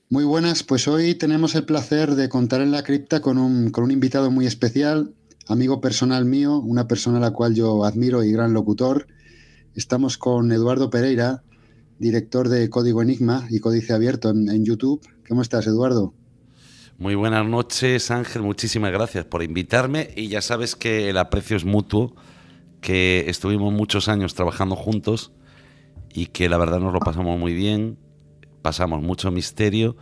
Muy buenas, pues hoy tenemos el placer de contar en la cripta con un invitado muy especial, amigo personal mío, una persona a la cual yo admiro y gran locutor. Estamos con Eduardo Pereira, director de Código Enigma y Códice Abierto en YouTube. ¿Cómo estás, Eduardo? Muy buenas noches, Ángel. Muchísimas gracias por invitarme. Y ya sabes que el aprecio es mutuo, que estuvimos muchos años trabajando juntos y que la verdad nos lo pasamos muy bien, pasamos mucho misterio.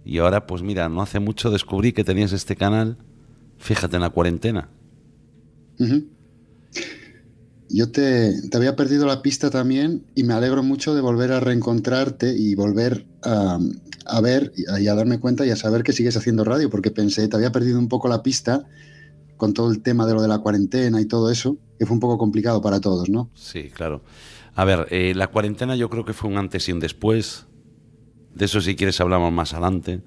Y ahora, pues mira, no hace mucho descubrí que tenías este canal, fíjate, en la cuarentena. Ujú. Yo te había perdido la pista también y me alegro mucho de volver a reencontrarte y volver a ver y a darme cuenta y a saber que sigues haciendo radio, porque pensé, te había perdido un poco la pista con todo el tema de lo de la cuarentena y todo eso, que fue un poco complicado para todos, ¿no? Sí, claro. A ver, la cuarentena yo creo que fue un antes y un después. De eso si quieres hablamos más adelante.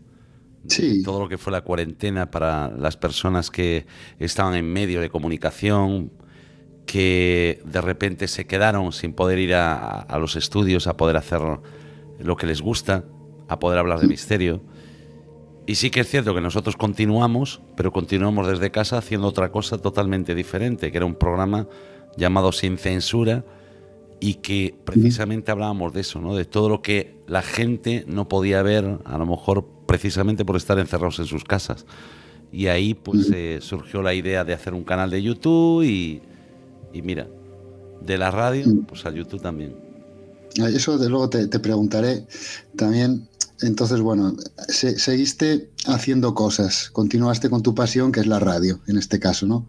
De Sí. todo lo que fue la cuarentena para las personas que estaban en medio de comunicación, que de repente se quedaron sin poder ir a los estudios, a poder hacer lo que les gusta, a poder hablar de misterio. Y sí que es cierto que nosotros continuamos, pero continuamos desde casa haciendo otra cosa totalmente diferente, que era un programa llamado Sin Censura y que Ujú. precisamente hablábamos de eso, ¿no? De todo lo que la gente no podía ver, a lo mejor precisamente por estar encerrados en sus casas. Y ahí pues Ujú. surgió la idea de hacer un canal de YouTube y mira, de la radio, Ujú. pues a YouTube también. Eso de luego te preguntaré también. Entonces, bueno, seguiste haciendo cosas, continuaste con tu pasión, que es la radio, en este caso, ¿no?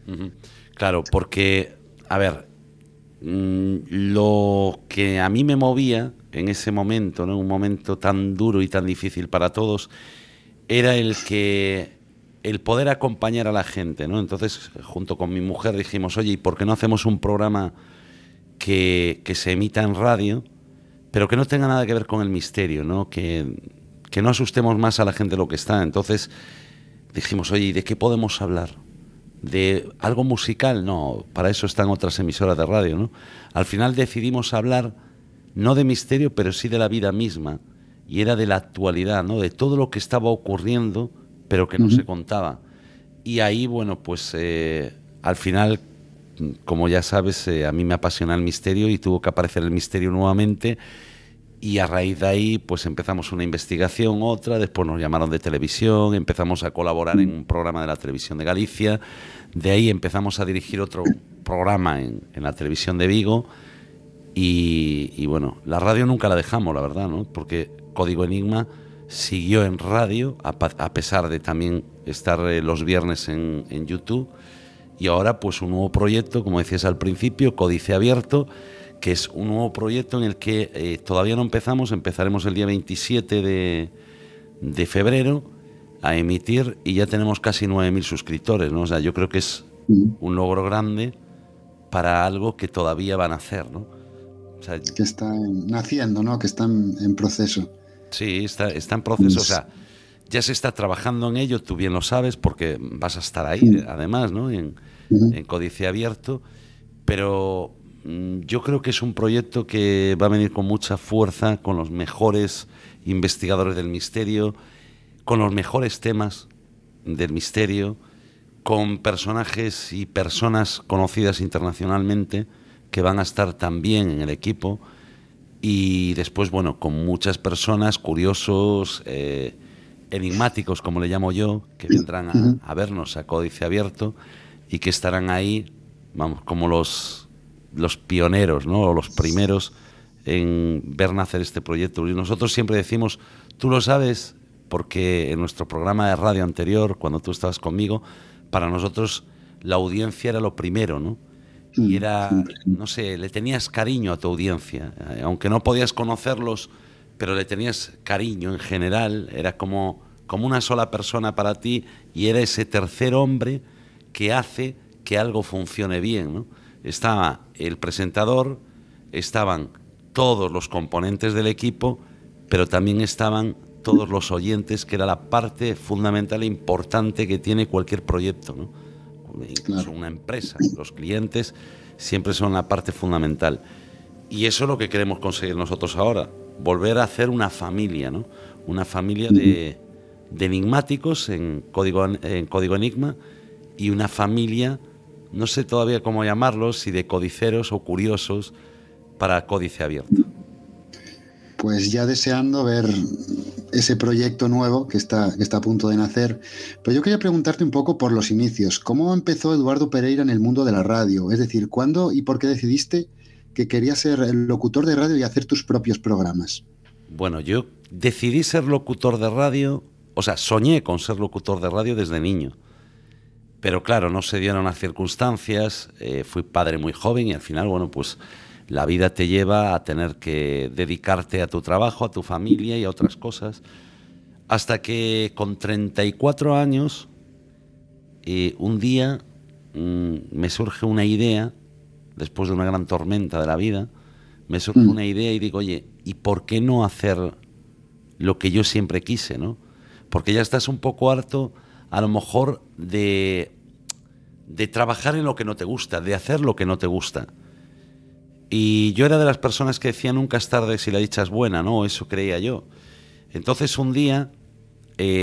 Ujú. Claro, porque, a ver, lo que a mí me movía en ese momento, ¿no? Un momento tan duro y tan difícil para todos, era el poder acompañar a la gente, ¿no? Entonces, junto con mi mujer dijimos, oye, ¿y por qué no hacemos un programa que se emita en radio, pero que no tenga nada que ver con el misterio, ¿no? Que no asustemos más a la gente de lo que está. Entonces dijimos, oye, ¿y de qué podemos hablar? ¿De algo musical? No, para eso están otras emisoras de radio, ¿no? Al final decidimos hablar no de misterio, pero sí de la vida misma. Y era de la actualidad, ¿no? De todo lo que estaba ocurriendo, pero que no se Ujú. contaba. Y ahí, bueno, pues al final, como ya sabes, a mí me apasiona el misterio y tuvo que aparecer el misterio nuevamente. Y a raíz de ahí, pues empezamos una investigación, otra, después nos llamaron de televisión, empezamos a colaborar en un programa de la televisión de Galicia, de ahí empezamos a dirigir otro programa en la televisión de Vigo y bueno, la radio nunca la dejamos, la verdad, ¿no? Porque Código Enigma siguió en radio, a pesar de también estar los viernes en YouTube. Y ahora, pues un nuevo proyecto, como decías al principio, Códice Abierto, que es un nuevo proyecto en el que todavía no empezamos, empezaremos el día 27 de febrero a emitir y ya tenemos casi 9.000 suscriptores, ¿no? O sea, yo creo que es Ujú. un logro grande para algo que todavía van a hacer, ¿no? O sea, Que están naciendo, ¿no? Que están en proceso. sí, está en proceso, o Pues, sea, ya se está trabajando en ello, tú bien lo sabes, porque vas a estar ahí, ujú. además, ¿no? Ujú. En Códice Abierto, pero yo creo que es un proyecto que va a venir con mucha fuerza, con los mejores investigadores del misterio, con los mejores temas del misterio, con personajes y personas conocidas internacionalmente que van a estar también en el equipo y después, bueno, con muchas personas, curiosos, enigmáticos, como le llamo yo, que vendrán Ujú. a vernos a Códice Abierto y que estarán ahí, vamos, como los pioneros, ¿no? O los primeros en ver nacer este proyecto. Y nosotros siempre decimos, tú lo sabes, porque en nuestro programa de radio anterior, cuando tú estabas conmigo, para nosotros la audiencia era lo primero, ¿no? Y Ujú. era, Siempre. no sé, le tenías cariño a tu audiencia, aunque no podías conocerlos, pero le tenías cariño en general, era como una sola persona para ti y era ese tercer hombre que hace que algo funcione bien, ¿no? Estaba el presentador, estaban todos los componentes del equipo, pero también estaban todos los oyentes, que era la parte fundamental e importante que tiene cualquier proyecto, ¿no? Incluso Claro. una empresa. Los clientes siempre son la parte fundamental. Y eso es lo que queremos conseguir nosotros ahora, volver a hacer una familia, ¿no? una familia de enigmáticos en código Enigma y una familia, no sé todavía cómo llamarlos, si de codiceros o curiosos para Códice Abierto. Pues ya deseando ver ese proyecto nuevo que está a punto de nacer. Pero yo quería preguntarte un poco por los inicios. ¿Cómo empezó Eduardo Pereira en el mundo de la radio? Es decir, ¿cuándo y por qué decidiste que querías ser el locutor de radio y hacer tus propios programas? Bueno, yo decidí ser locutor de radio, o sea, soñé con ser locutor de radio desde niño. Pero claro, no se dieron las circunstancias, fui padre muy joven y al final, bueno, pues la vida te lleva a tener que dedicarte a tu trabajo, a tu familia y a otras cosas. Hasta que con 34 años, un día me surge una idea, después de una gran tormenta de la vida, me surge una idea y digo, oye, ¿y por qué no hacer lo que yo siempre quise, ¿no? Porque ya estás un poco harto, a lo mejor, de trabajar en lo que no te gusta, de hacer lo que no te gusta. Y yo era de las personas que decía nunca es tarde si la dicha es buena, ¿no? Eso creía yo. Entonces un día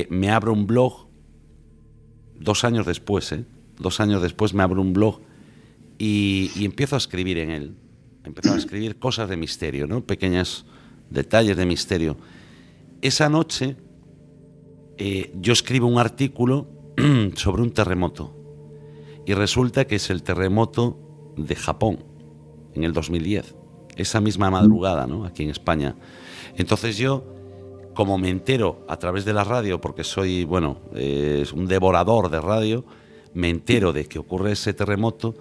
me abro un blog, 2 años después, 2 años después me abro un blog y empiezo a escribir en él. Empiezo a escribir cosas de misterio, ¿no? Pequeños detalles de misterio. Esa noche yo escribo un artículo sobre un terremoto y resulta que es el terremoto de Japón en el 2010, esa misma madrugada, ¿no? Aquí en España. Entonces yo, como me entero a través de la radio, porque soy, bueno, un devorador de radio, me entero de que ocurre ese terremoto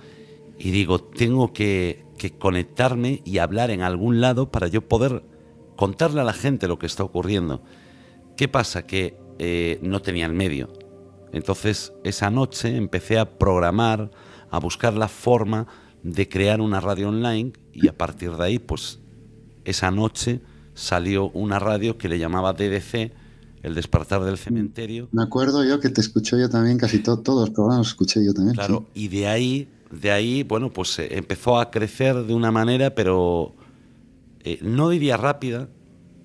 y digo, tengo que conectarme y hablar en algún lado para yo poder contarle a la gente lo que está ocurriendo. ¿Qué pasa? Que no tenía el medio. Entonces esa noche empecé a programar, a buscar la forma de crear una radio online y a partir de ahí, pues esa noche salió una radio que le llamaba DDC, El Despertar del Cementerio. Me acuerdo yo que te escuché yo también, casi todos los programas los escuché yo también. Claro, sí. y de ahí, bueno, pues empezó a crecer de una manera, pero no diría rápida,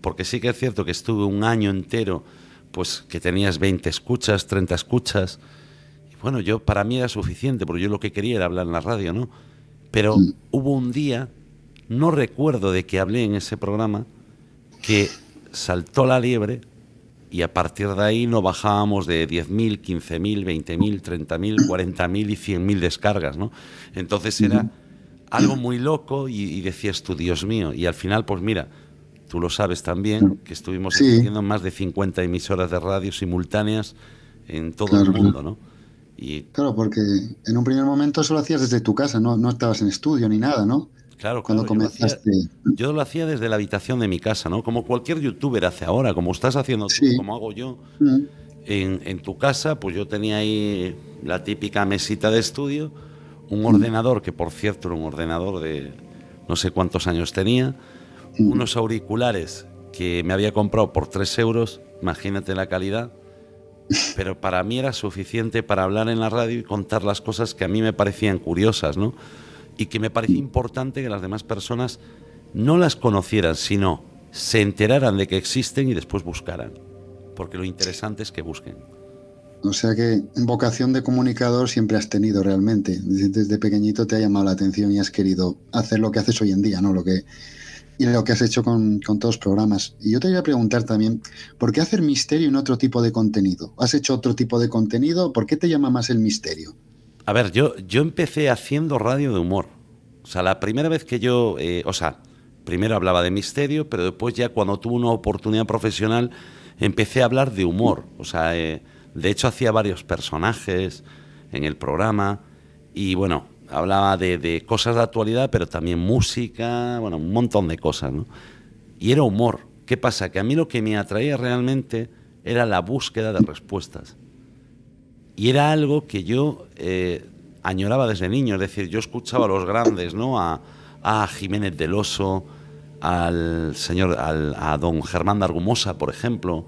porque sí que es cierto que estuve un año entero, pues que tenías 20 escuchas, 30 escuchas, y bueno, para mí era suficiente, porque yo lo que quería era hablar en la radio, ¿no? Pero hubo un día, no recuerdo de que hablé en ese programa, que saltó la liebre y a partir de ahí no bajábamos de 10.000, 15.000, 20.000, 30.000, 40.000 y 100.000 descargas, ¿no? Entonces era algo muy loco y decías tú, Dios mío, y al final, pues mira, tú lo sabes también, que estuvimos haciendo más de 50 emisoras de radio simultáneas en todo el mundo, ¿no? Claro, porque en un primer momento eso lo hacías desde tu casa, no estabas en estudio ni nada, ¿no? Claro, cuando comenzaste. Yo lo hacía desde la habitación de mi casa, ¿no? Como cualquier youtuber hace ahora, como estás haciendo tú, como hago yo. En tu casa, pues yo tenía ahí la típica mesita de estudio, un ordenador, que por cierto era un ordenador de no sé cuántos años tenía, unos auriculares que me había comprado por 3 euros, imagínate la calidad. Pero para mí era suficiente para hablar en la radio y contar las cosas que a mí me parecían curiosas, ¿no? Y que me parecía importante que las demás personas no las conocieran, sino se enteraran de que existen y después buscaran. Porque lo interesante es que busquen. O sea que vocación de comunicador siempre has tenido realmente. Desde pequeñito te ha llamado la atención y has querido hacer lo que haces hoy en día, ¿no? Y lo que has hecho con todos los programas. Y yo te iba a preguntar también, ¿por qué hacer misterio en otro tipo de contenido? ¿Has hecho otro tipo de contenido? ¿Por qué te llama más el misterio? A ver, yo empecé haciendo radio de humor. O sea, la primera vez que yo... primero hablaba de misterio, pero después ya cuando tuve una oportunidad profesional empecé a hablar de humor. O sea, de hecho hacía varios personajes en el programa y bueno... Hablaba de cosas de actualidad, pero también música, bueno, un montón de cosas, ¿no? Y era humor. ¿Qué pasa? Que a mí lo que me atraía realmente era la búsqueda de respuestas. Y era algo que yo añoraba desde niño. Es decir, yo escuchaba a los grandes, ¿no? A Jiménez del Oso, a don Germán de Argumosa, por ejemplo.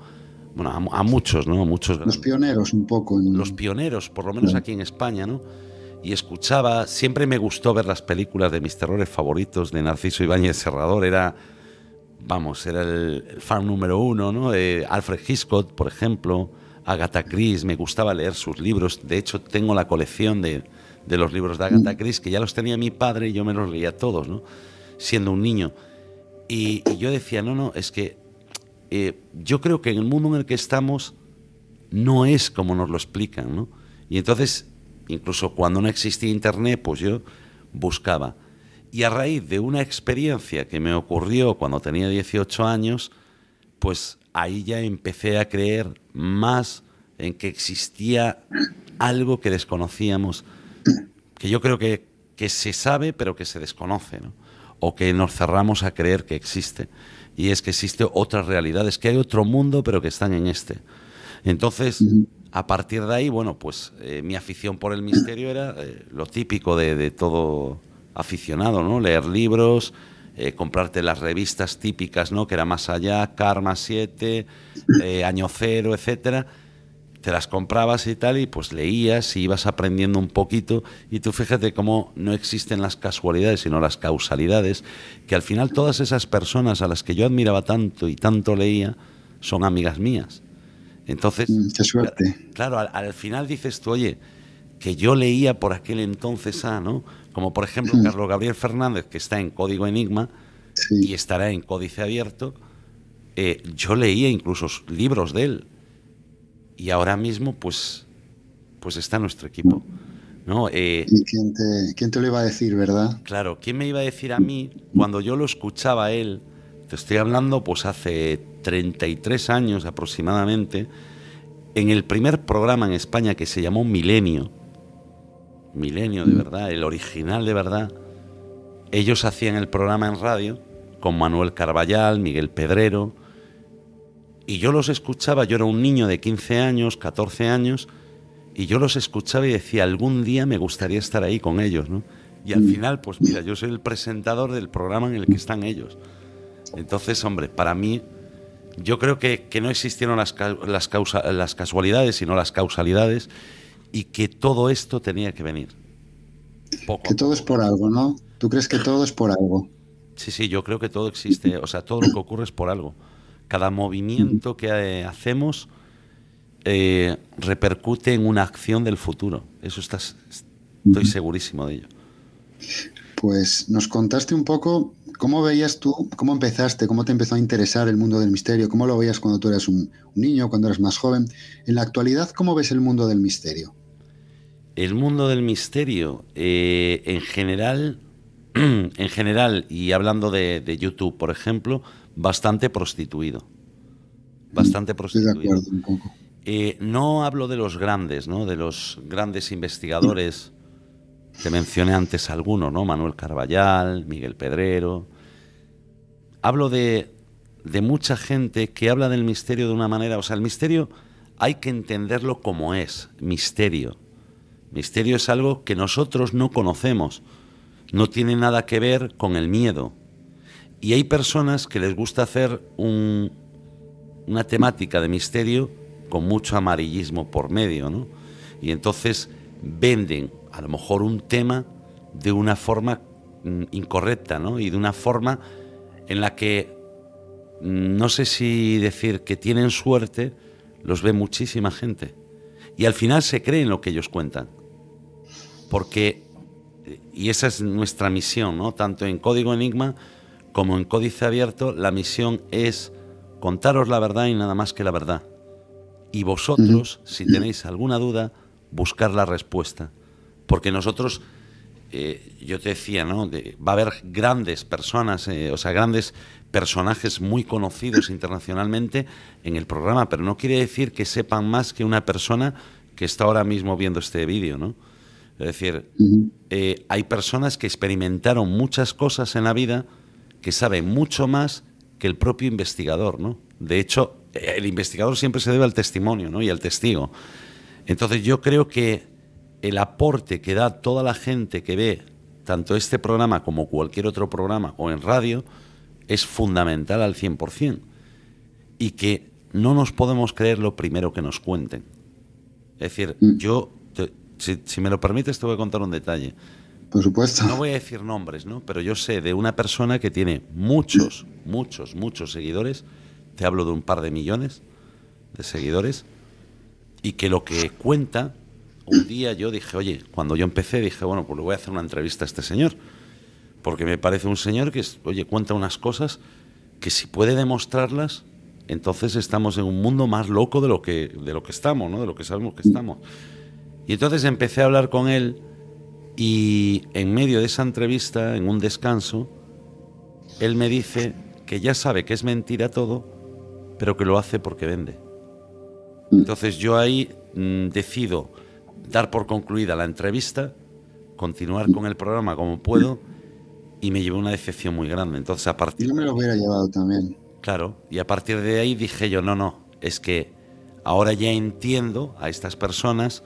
Bueno, a muchos, ¿no? A muchos grandes. Los pioneros un poco. Los pioneros, por lo menos aquí en España, ¿no? Y escuchaba, siempre me gustó ver las películas de mis terrores favoritos, de Narciso Ibáñez Serrador, era vamos, era el fan número uno, ¿no? Alfred Hitchcock, por ejemplo, Agatha Christie, me gustaba leer sus libros. De hecho, tengo la colección de los libros de Agatha Christie, que ya los tenía mi padre y yo me los leía todos, ¿no? Siendo un niño. Y yo decía, no, es que yo creo que en el mundo en el que estamos no es como nos lo explican, ¿no? Y entonces, incluso cuando no existía internet, pues yo buscaba. Y a raíz de una experiencia que me ocurrió cuando tenía 18 años, pues ahí ya empecé a creer más en que existía algo que desconocíamos, que yo creo que se sabe pero que se desconoce, ¿no? O que nos cerramos a creer que existe. Y es que existe otras realidades, que hay otro mundo pero que están en este. Entonces, a partir de ahí, bueno, pues mi afición por el misterio era lo típico de todo aficionado, ¿no? Leer libros, comprarte las revistas típicas, ¿no? Que era Más Allá, Karma 7, Año Cero, etcétera. Te las comprabas y tal, y pues leías y ibas aprendiendo un poquito. Y tú fíjate cómo no existen las casualidades, sino las causalidades, que al final todas esas personas a las que yo admiraba tanto y tanto leía son amigas mías. Entonces, qué suerte. Claro, al final dices tú, oye, que yo leía por aquel entonces ¿no? Como por ejemplo Carlos Gabriel Fernández, que está en Código Enigma, sí, y estará en Códice Abierto. Yo leía incluso libros de él, y ahora mismo pues está en nuestro equipo, ¿no? ¿Y quién te lo iba a decir, verdad? Claro, ¿quién me iba a decir a mí cuando yo lo escuchaba a él? Te estoy hablando pues hace 33 años aproximadamente, en el primer programa en España que se llamó Milenio de verdad, el original de verdad. Ellos hacían el programa en radio con Manuel Carballal, Miguel Pedrero, y yo los escuchaba. Yo era un niño de 15 años, 14 años, y yo los escuchaba y decía, algún día me gustaría estar ahí con ellos, ¿no? Y al final, pues mira, yo soy el presentador del programa en el que están ellos. Entonces, hombre, para mí, yo creo que no existieron las casualidades, sino las causalidades, y que todo esto tenía que venir. Que todo es por algo, ¿no? ¿Tú crees que todo es por algo? Sí, yo creo que todo existe, o sea, todo lo que ocurre es por algo. Cada movimiento que hacemos repercute en una acción del futuro. Eso estoy segurísimo de ello. Pues nos contaste un poco cómo veías tú, cómo empezaste, cómo te empezó a interesar el mundo del misterio, cómo lo veías cuando tú eras un niño, cuando eras más joven. En la actualidad, ¿cómo ves el mundo del misterio? El mundo del misterio, en general, y hablando de YouTube, por ejemplo, bastante prostituido. Bastante prostituido. Estoy de acuerdo un poco. No hablo de los grandes, ¿no? De los grandes investigadores. Te mencioné antes algunos, ¿no? Manuel Carballal, Miguel Pedrero. Hablo de mucha gente que habla del misterio de una manera... O sea, el misterio hay que entenderlo como es, misterio. Misterio es algo que nosotros no conocemos. No tiene nada que ver con el miedo. Y hay personas que les gusta hacer una temática de misterio con mucho amarillismo por medio, ¿no? Y entonces venden a lo mejor un tema de una forma incorrecta, ¿no? Y de una forma en la que no sé si decir que tienen suerte, los ve muchísima gente. Y al final se creen lo que ellos cuentan. Porque, y esa es nuestra misión, ¿no? Tanto en Código Enigma como en Códice Abierto, la misión es contaros la verdad y nada más que la verdad. Y vosotros, si tenéis alguna duda, buscar la respuesta. Porque nosotros, yo te decía, ¿no? Va a haber grandes personas, o sea, grandes personajes muy conocidos internacionalmente en el programa, pero no quiere decir que sepan más que una persona que está ahora mismo viendo este vídeo, ¿no? Es decir, hay personas que experimentaron muchas cosas en la vida que saben mucho más que el propio investigador, ¿no? De hecho, el investigador siempre se debe al testimonio, ¿no? Y al testigo. Entonces yo creo que el aporte que da toda la gente que ve tanto este programa como cualquier otro programa o en radio es fundamental al 100%. Y que no nos podemos creer lo primero que nos cuenten. Es decir, yo, si me lo permites, te voy a contar un detalle. por supuesto. No voy a decir nombres, ¿no? Pero yo sé de una persona que tiene muchos, muchos, muchos seguidores. Te hablo de un par de millones de seguidores. Y que lo que cuenta, un día yo dije, oye, cuando yo empecé dije, bueno, pues le voy a hacer una entrevista a este señor. Porque me parece un señor que, oye, cuenta unas cosas que si puede demostrarlas, entonces estamos en un mundo más loco de lo que estamos, ¿no? De lo que sabemos que estamos. Y entonces empecé a hablar con él y en medio de esa entrevista, en un descanso, él me dice que ya sabe que es mentira todo, pero que lo hace porque vende. Entonces yo ahí decido dar por concluida la entrevista, continuar con el programa como puedo, y me llevé una decepción muy grande. Entonces a partir Yo me lo hubiera llevado también. Claro, y a partir de ahí dije yo, no, es que ahora ya entiendo a estas personas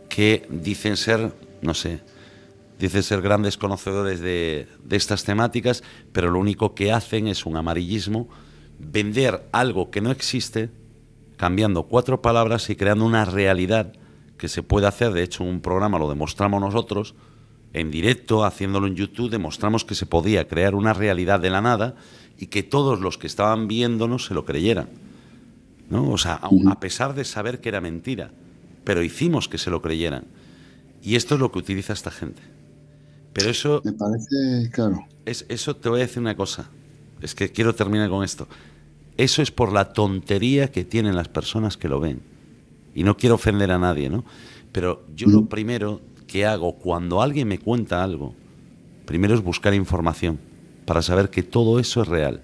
que dicen ser, no sé, dicen ser grandes conocedores de estas temáticas, pero lo único que hacen es un amarillismo, vender algo que no existe, cambiando 4 palabras y creando una realidad que se puede hacer. De hecho, en un programa lo demostramos nosotros, en directo, haciéndolo en YouTube, demostramos que se podía crear una realidad de la nada y que todos los que estaban viéndonos se lo creyeran, ¿no? O sea, a pesar de saber que era mentira, pero hicimos que se lo creyeran. Y esto es lo que utiliza esta gente. Pero eso... Me parece, claro. Eso te voy a decir una cosa. Es que quiero terminar con esto. Eso es por la tontería que tienen las personas que lo ven. Y no quiero ofender a nadie, ¿no? Pero yo lo primero que hago cuando alguien me cuenta algo, primero es buscar información para saber que todo eso es real.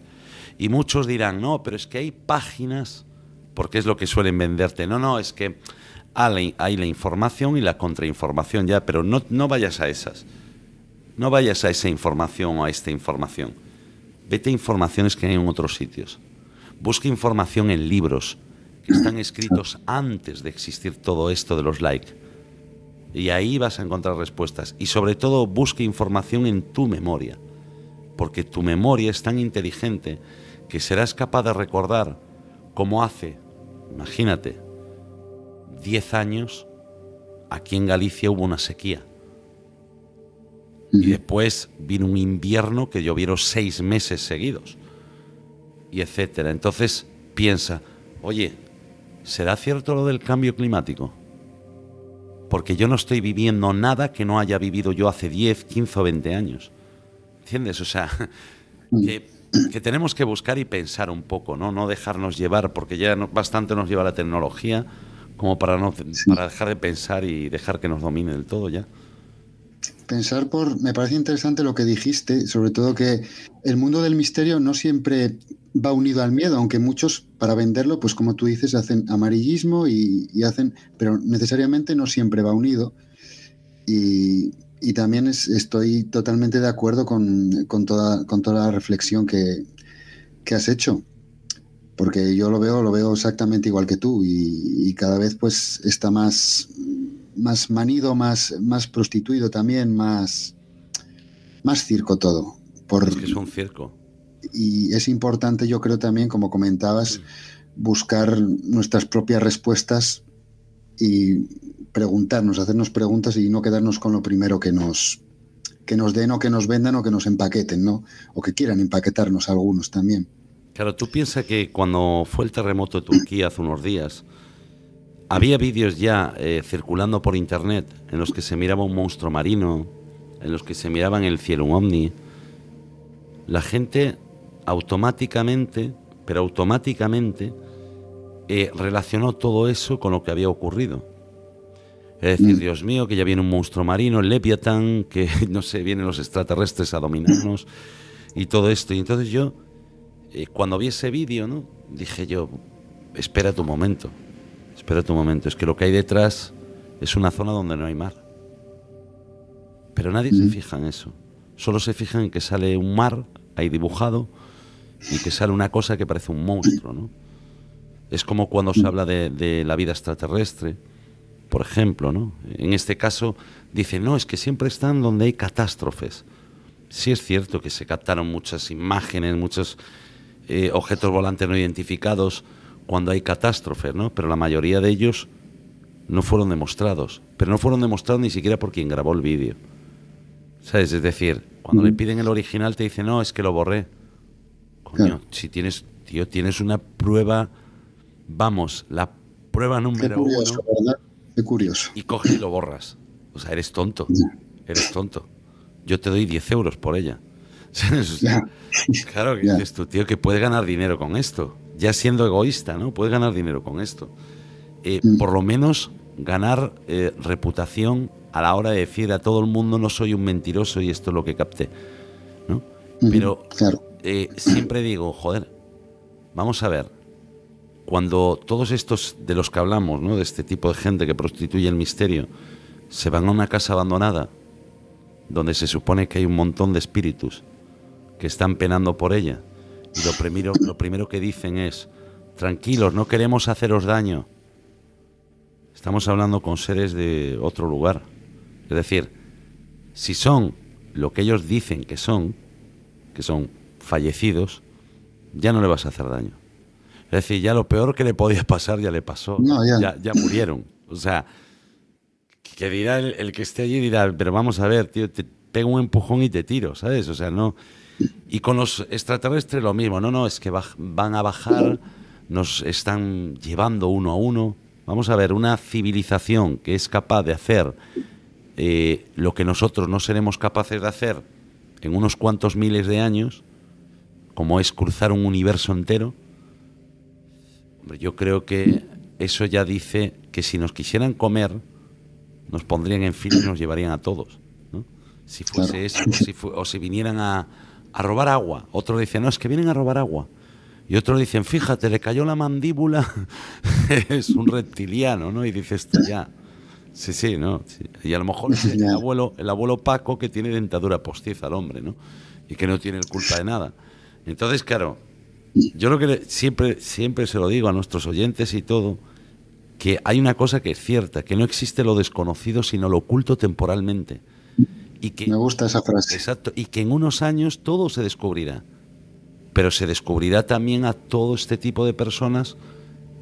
Y muchos dirán, no, pero es que hay páginas, porque es lo que suelen venderte. No, es que hay la información y la contrainformación ya, pero no vayas a esas. No vayas a esa información o a esta información. Vete a informaciones que hay en otros sitios. Busca información en libros que están escritos antes de existir todo esto de los likes. Y ahí vas a encontrar respuestas. Y sobre todo, busca información en tu memoria. Porque tu memoria es tan inteligente que serás capaz de recordar cómo hace, imagínate, 10 años, aquí en Galicia hubo una sequía. Y después vino un invierno que llovieron 6 meses seguidos. Y etcétera. Entonces piensa, oye, ¿será cierto lo del cambio climático? Porque yo no estoy viviendo nada que no haya vivido yo hace 10, 15 o 20 años. ¿Entiendes? O sea, que tenemos que buscar y pensar un poco, ¿no? No dejarnos llevar, porque ya bastante nos lleva la tecnología como para dejar de pensar y dejar que nos domine del todo ya. Me parece interesante lo que dijiste, sobre todo que el mundo del misterio no siempre va unido al miedo, aunque muchos para venderlo, pues como tú dices, hacen amarillismo y hacen, pero necesariamente no siempre va unido. Y también estoy totalmente de acuerdo con toda la reflexión que has hecho, porque yo lo veo exactamente igual que tú y cada vez pues está más manido, más prostituido también, más circo todo. Es que es un circo. Y es importante, yo creo también, como comentabas, buscar nuestras propias respuestas y preguntarnos, hacernos preguntas y no quedarnos con lo primero que nos den o que nos vendan o que nos empaqueten, ¿no? O que quieran empaquetarnos algunos también. Claro, tú piensas que cuando fue el terremoto de Turquía hace unos días, había vídeos ya circulando por internet en los que se miraba un monstruo marino, en los que se miraba en el cielo un ovni. La gente automáticamente relacionó todo eso con lo que había ocurrido. Es decir, Dios mío, que ya viene un monstruo marino, el Leviatán, que no sé, vienen los extraterrestres a dominarnos y todo esto. Y entonces yo, cuando vi ese vídeo, ¿no?, dije yo, espera tu momento, es que lo que hay detrás es una zona donde no hay mar. Pero nadie se fija en eso, solo se fijan en que sale un mar ahí dibujado y que sale una cosa que parece un monstruo, ¿no? Es como cuando se habla de la vida extraterrestre, por ejemplo, ¿no? En este caso dicen, no, es que siempre están donde hay catástrofes. Sí es cierto que se captaron muchas imágenes, muchos objetos volantes no identificados cuando hay catástrofes, ¿no? Pero la mayoría de ellos no fueron demostrados. Pero no fueron demostrados ni siquiera por quien grabó el vídeo. ¿Sabes? Es decir, cuando le piden el original te dicen, no, es que lo borré. Coño, Claro. si tienes, tío, tienes una prueba, vamos, la prueba Qué número curioso, uno, ¿verdad? Qué curioso. y coges y lo borras. O sea, eres tonto. Ya. Eres tonto. Yo te doy 10 euros por ella. ¿Sabes? O sea, Ya. claro que Ya. dices tú, tío, que puedes ganar dinero con esto. Ya siendo egoísta, ¿no? Puedes ganar dinero con esto. Por lo menos ganar reputación a la hora de decir a todo el mundo no soy un mentiroso y esto es lo que capté, ¿no? Pero Claro. siempre digo, joder, vamos a ver, cuando todos estos de los que hablamos, ¿no? De este tipo de gente que prostituye el misterio, se van a una casa abandonada donde se supone que hay un montón de espíritus que están penando por ella, y lo primero que dicen es, tranquilos, no queremos haceros daño. Estamos hablando con seres de otro lugar. Es decir, si son lo que ellos dicen que son fallecidos, ya no le vas a hacer daño. Es decir, ya lo peor que le podía pasar ya le pasó. No, ya. Ya murieron. O sea, que dirá el que esté allí, dirá, pero vamos a ver, tío, te pego un empujón y te tiro, ¿sabes? O sea, no. Y con los extraterrestres lo mismo. No, es que van a bajar, nos están llevando uno a uno. Vamos a ver, una civilización que es capaz de hacer lo que nosotros no seremos capaces de hacer en unos cuantos miles de años, como es cruzar un universo entero. Hombre, yo creo que eso ya dice que si nos quisieran comer, nos pondrían en fila y nos llevarían a todos, ¿no? Si fuese Claro. eso, o si vinieran a robar agua. Otro dice, no, es que vienen a robar agua. Y otros dicen, fíjate, le cayó la mandíbula, es un reptiliano, ¿no? Y dices tú, ya. Sí, ¿no? Sí. Y a lo mejor es el abuelo Paco que tiene dentadura postiza al hombre, ¿no? Y que no tiene culpa de nada. Entonces, claro, yo lo que siempre se lo digo a nuestros oyentes y todo, que hay una cosa que es cierta, que no existe lo desconocido sino lo oculto temporalmente. Y que, Me gusta esa frase. exacto, y que en unos años todo se descubrirá. Pero se descubrirá también a todo este tipo de personas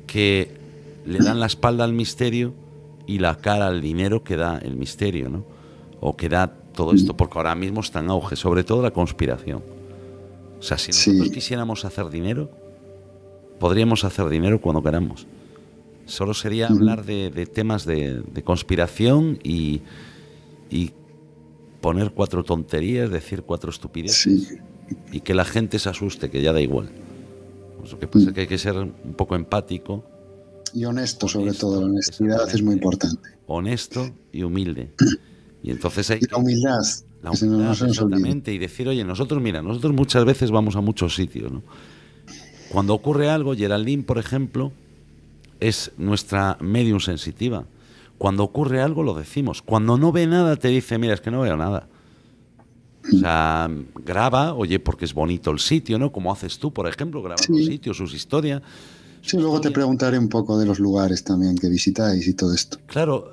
que le dan la espalda al misterio y la cara al dinero que da el misterio, ¿no? O que da todo esto, porque ahora mismo está en auge, sobre todo la conspiración. O sea, si nosotros quisiéramos hacer dinero, podríamos hacer dinero cuando queramos. Solo sería hablar de temas de conspiración y poner 4 tonterías, decir 4 estupideces, Sí. y que la gente se asuste, que ya da igual. Pues lo que pasa es que hay que ser un poco empático. Y honesto, sobre todo. La honestidad es muy importante. Honesto y humilde. Y entonces hay y la humildad. La que humildad, no se nos olvide. exactamente. Y decir, oye, nosotros muchas veces vamos a muchos sitios, ¿no? Cuando ocurre algo, Geraldine, por ejemplo, es nuestra medium sensitiva. Cuando ocurre algo, lo decimos. Cuando no ve nada, te dice, mira, es que no veo nada. O sea, graba, oye, porque es bonito el sitio, ¿no? Como haces tú, por ejemplo, grabas los sitios, sus historias. Sí, luego te preguntaré un poco de los lugares también que visitáis y todo esto. Claro,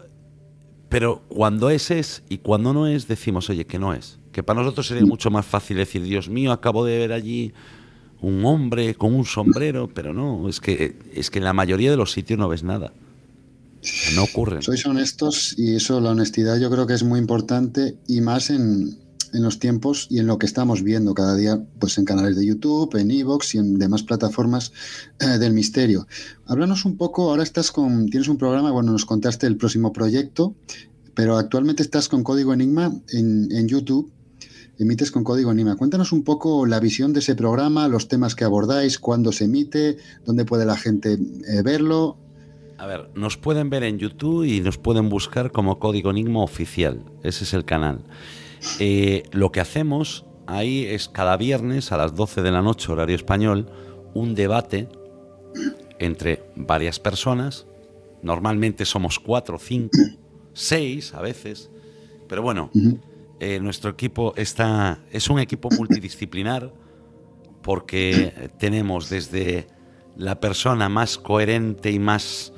pero cuando es y cuando no es, decimos, oye, que no es. Que para nosotros sería mucho más fácil decir, Dios mío, acabo de ver allí un hombre con un sombrero, pero no, es que en la mayoría de los sitios no ves nada. No ocurre. Sois honestos y eso, la honestidad, yo creo que es muy importante y más en los tiempos y en lo que estamos viendo cada día, pues en canales de YouTube, en iVoox y en demás plataformas del misterio. Háblanos un poco, ahora tienes un programa, bueno, nos contaste el próximo proyecto, pero actualmente estás con Código Enigma en YouTube, emites con Código Enigma. Cuéntanos un poco la visión de ese programa, los temas que abordáis, cuándo se emite, dónde puede la gente verlo. A ver, nos pueden ver en YouTube y nos pueden buscar como Código Enigma Oficial. Ese es el canal. Lo que hacemos ahí es cada viernes a las 12 de la noche, horario español, un debate entre varias personas. Normalmente somos 4, 5, 6 a veces. Pero bueno, nuestro equipo es un equipo multidisciplinar porque tenemos desde la persona más coherente y más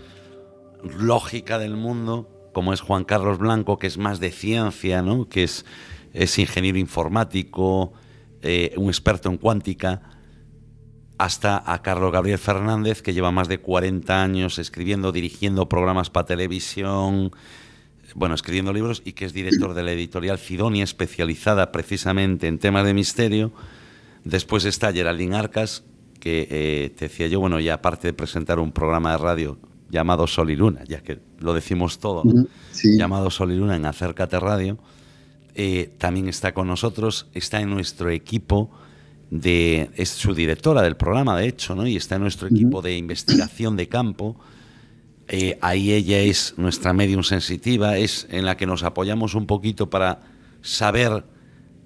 lógica del mundo, como es Juan Carlos Blanco, que es más de ciencia, ¿no? Que es ingeniero informático, un experto en cuántica, hasta a Carlos Gabriel Fernández, que lleva más de 40 años escribiendo, dirigiendo programas para televisión, bueno, escribiendo libros, y que es director de la editorial Cidonia, especializada precisamente en temas de misterio. Después está Geraldine Arcas, que te decía yo, bueno, ya aparte de presentar un programa de radio llamado Sol y Luna, ya que lo decimos todo, ¿no? Sí. Llamado Sol y Luna en Acércate Radio, también está con nosotros, está en nuestro equipo, es su directora del programa, de hecho, ¿no? Y está en nuestro equipo de investigación de campo. Ahí ella es nuestra medium sensitiva, es en la que nos apoyamos un poquito para saber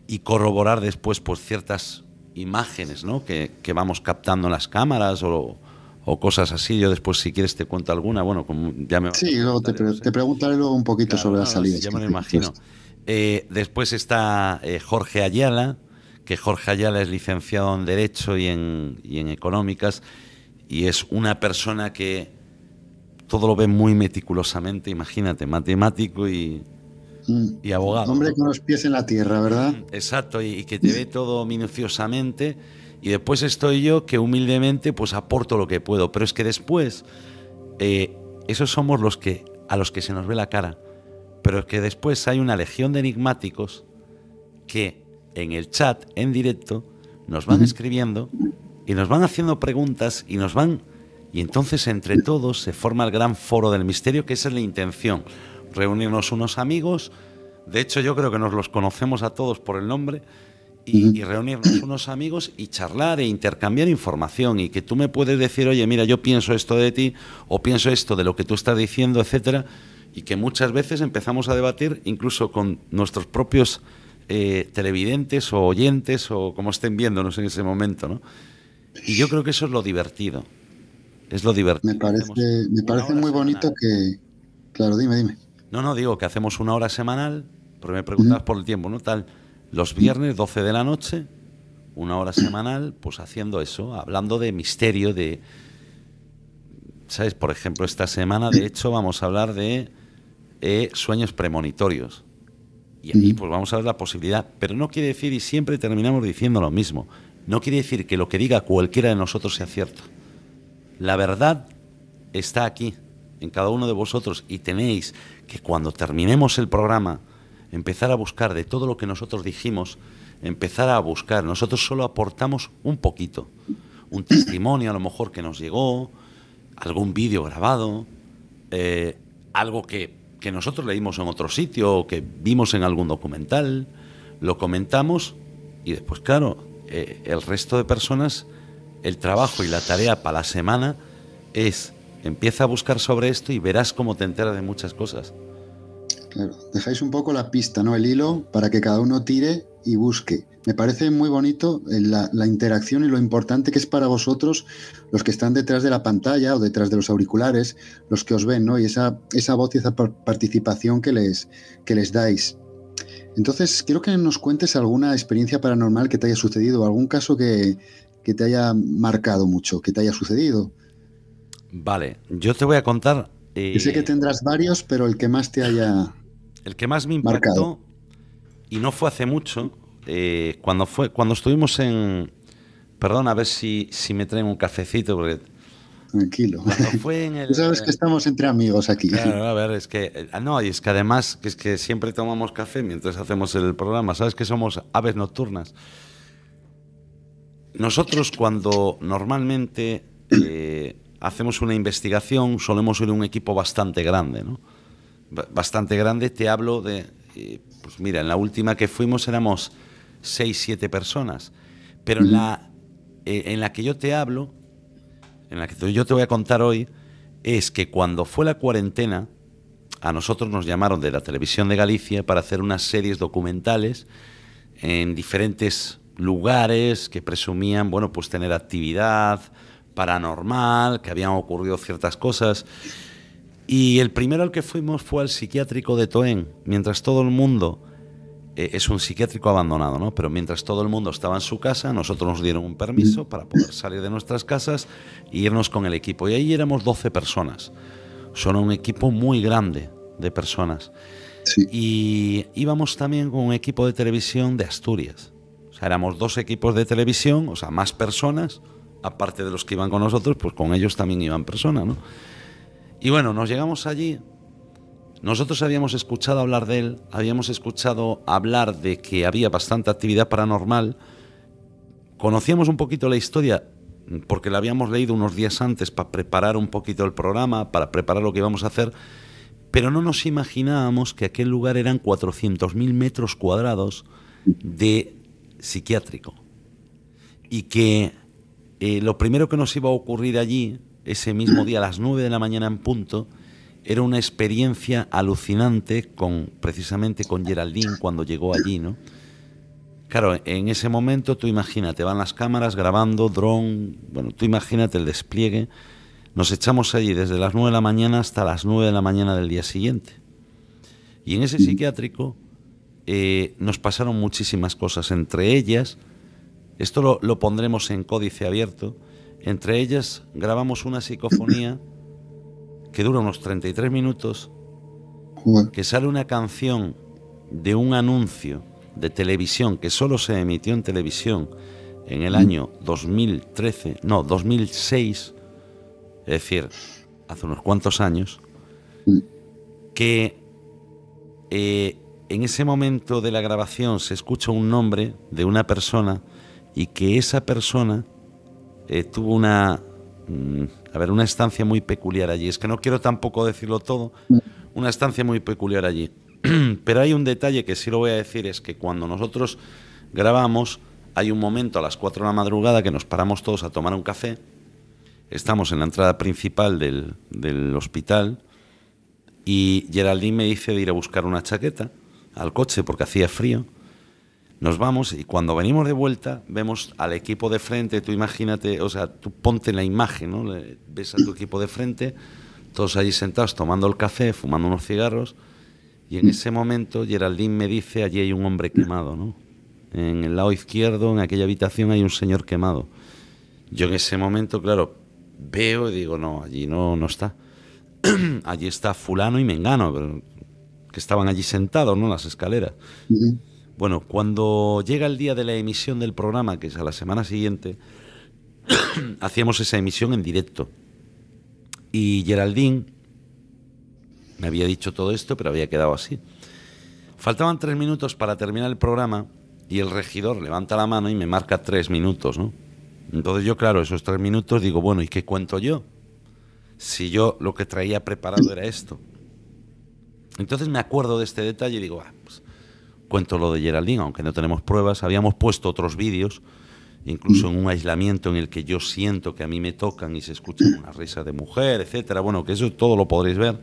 y corroborar después pues ciertas imágenes, ¿no? que vamos captando en las cámaras o cosas así. Yo después, si quieres, te cuento alguna. Bueno, como ya me sí, luego te preguntaré luego un poquito sobre las salidas. Ya me lo imagino. Después está Jorge Ayala, que Jorge Ayala es licenciado en Derecho y en Económicas, y es una persona que todo lo ve muy meticulosamente, imagínate, matemático y abogado. Hombre, con los pies en la tierra, ¿verdad? Exacto, y que te ve todo minuciosamente. Y después estoy yo, que humildemente pues aporto lo que puedo. Pero es que después, esos somos a los que se nos ve la cara. Pero es que después hay una legión de enigmáticos que en el chat, en directo, nos van escribiendo y nos van haciendo preguntas y entonces entre todos se forma el gran foro del misterio, que esa es la intención. Reunirnos unos amigos, de hecho yo creo que nos los conocemos a todos por el nombre, y reunirnos unos amigos y charlar e intercambiar información, y que tú me puedes decir, oye, mira, yo pienso esto de ti, o pienso esto de lo que tú estás diciendo, etcétera, y que muchas veces empezamos a debatir incluso con nuestros propios televidentes o oyentes, o como estén viéndonos en ese momento, ¿no? Y yo creo que eso es lo divertido. Es lo divertido. Me parece muy bonito que... Claro, dime. No, digo que hacemos una hora semanal, porque me preguntabas por el tiempo, ¿no? Tal, los viernes, 12 de la noche, una hora semanal, pues haciendo eso, hablando de misterio, de... ¿Sabes? Por ejemplo, esta semana, de hecho, vamos a hablar de sueños premonitorios. Y ahí pues vamos a ver la posibilidad. Pero no quiere decir, y siempre terminamos diciendo lo mismo, no quiere decir que lo que diga cualquiera de nosotros sea cierto. La verdad está aquí, en cada uno de vosotros, y tenéis que cuando terminemos el programa empezar a buscar de todo lo que nosotros dijimos, empezar a buscar. Nosotros solo aportamos un poquito, un testimonio a lo mejor que nos llegó, algún vídeo grabado, algo que nosotros leímos en otro sitio o que vimos en algún documental, lo comentamos, y después, claro, el resto de personas, el trabajo y la tarea para la semana es: empieza a buscar sobre esto y verás cómo te enteras de muchas cosas. Claro, dejáis un poco la pista, ¿no? El hilo para que cada uno tire y busque. Me parece muy bonito la interacción y lo importante que es para vosotros, los que están detrás de la pantalla o detrás de los auriculares, los que os ven, ¿no? Y esa voz y esa participación que les dais. Entonces, quiero que nos cuentes alguna experiencia paranormal que te haya sucedido, algún caso que te haya marcado mucho, que te haya sucedido. Vale, yo te voy a contar... Yo sé que tendrás varios, pero el que más te haya... El que más me impactó, marcado. Y no fue hace mucho, cuando estuvimos en... Perdón, a ver si me traen un cafecito, porque... Tranquilo. Fue en el... Tú sabes que estamos entre amigos aquí. Claro, a ver, es que... No, y es que además, es que siempre tomamos café mientras hacemos el programa. Sabes que somos aves nocturnas. Nosotros, cuando normalmente hacemos una investigación, solemos ser un equipo bastante grande, ¿no? Bastante grande, te hablo de... pues mira, en la última que fuimos éramos 6-7 personas. Pero en la que yo te hablo, en la que yo te voy a contar hoy, es que cuando fue la cuarentena, a nosotros nos llamaron de la Televisión de Galicia para hacer unas series documentales en diferentes lugares que presumían, bueno, pues tener actividad paranormal, que habían ocurrido ciertas cosas. Y el primero al que fuimos fue al psiquiátrico de Toen, mientras todo el mundo... es un psiquiátrico abandonado, ¿no? Pero mientras todo el mundo estaba en su casa, nosotros nos dieron un permiso para poder salir de nuestras casas e irnos con el equipo. Y ahí éramos 12 personas. Son un equipo muy grande de personas. Sí. Y íbamos también con un equipo de televisión de Asturias. O sea, éramos 2 equipos de televisión, o sea, más personas, aparte de los que iban con nosotros, pues con ellos también iban personas, ¿no? Y bueno, nos llegamos allí. Nosotros habíamos escuchado hablar de él, habíamos escuchado hablar de que había bastante actividad paranormal, conocíamos un poquito la historia porque la habíamos leído unos días antes para preparar un poquito el programa, para preparar lo que íbamos a hacer, pero no nos imaginábamos que aquel lugar eran 400.000 metros cuadrados de psiquiátrico y que lo primero que nos iba a ocurrir allí, ese mismo día a las 9 de la mañana en punto, era una experiencia alucinante precisamente con Geraldine cuando llegó allí, ¿no? Claro, en ese momento tú imagínate, van las cámaras grabando, dron, bueno, tú imagínate el despliegue. Nos echamos allí desde las 9 de la mañana hasta las 9 de la mañana del día siguiente. Y en ese psiquiátrico nos pasaron muchísimas cosas, entre ellas, esto lo pondremos en códice abierto, entre ellas grabamos una psicofonía que dura unos 33 minutos, que sale una canción de un anuncio de televisión que solo se emitió en televisión en el año 2006, es decir, hace unos cuantos años, que en ese momento de la grabación se escucha un nombre de una persona y que esa persona tuvo una estancia muy peculiar allí. Es que no quiero tampoco decirlo todo, una estancia muy peculiar allí. Pero hay un detalle que sí lo voy a decir, es que cuando nosotros grabamos, hay un momento a las 4 de la madrugada que nos paramos todos a tomar un café, estamos en la entrada principal del hospital y Geraldine me dice de ir a buscar una chaqueta al coche porque hacía frío. Nos vamos y cuando venimos de vuelta vemos al equipo de frente, tú imagínate, o sea, tú ponte en la imagen, ¿no? Ves a tu equipo de frente, todos allí sentados tomando el café, fumando unos cigarros, y en ese momento Geraldine me dice, allí hay un hombre quemado, ¿no? En el lado izquierdo, en aquella habitación, hay un señor quemado. Yo en ese momento, claro, veo y digo, no, allí no está. Allí está fulano y mengano, que estaban allí sentados, ¿no? En las escaleras. Bueno, cuando llega el día de la emisión del programa, que es a la semana siguiente, hacíamos esa emisión en directo. Y Geraldine me había dicho todo esto, pero había quedado así. Faltaban 3 minutos para terminar el programa y el regidor levanta la mano y me marca 3 minutos, ¿no? Entonces yo, claro, esos 3 minutos digo, bueno, ¿y qué cuento yo? Si yo lo que traía preparado era esto. Entonces me acuerdo de este detalle y digo, pues cuento lo de Geraldine, aunque no tenemos pruebas. Habíamos puesto otros vídeos, incluso en un aislamiento en el que yo siento que a mí me tocan y se escucha una risa de mujer, etcétera. Bueno, que eso todo lo podréis ver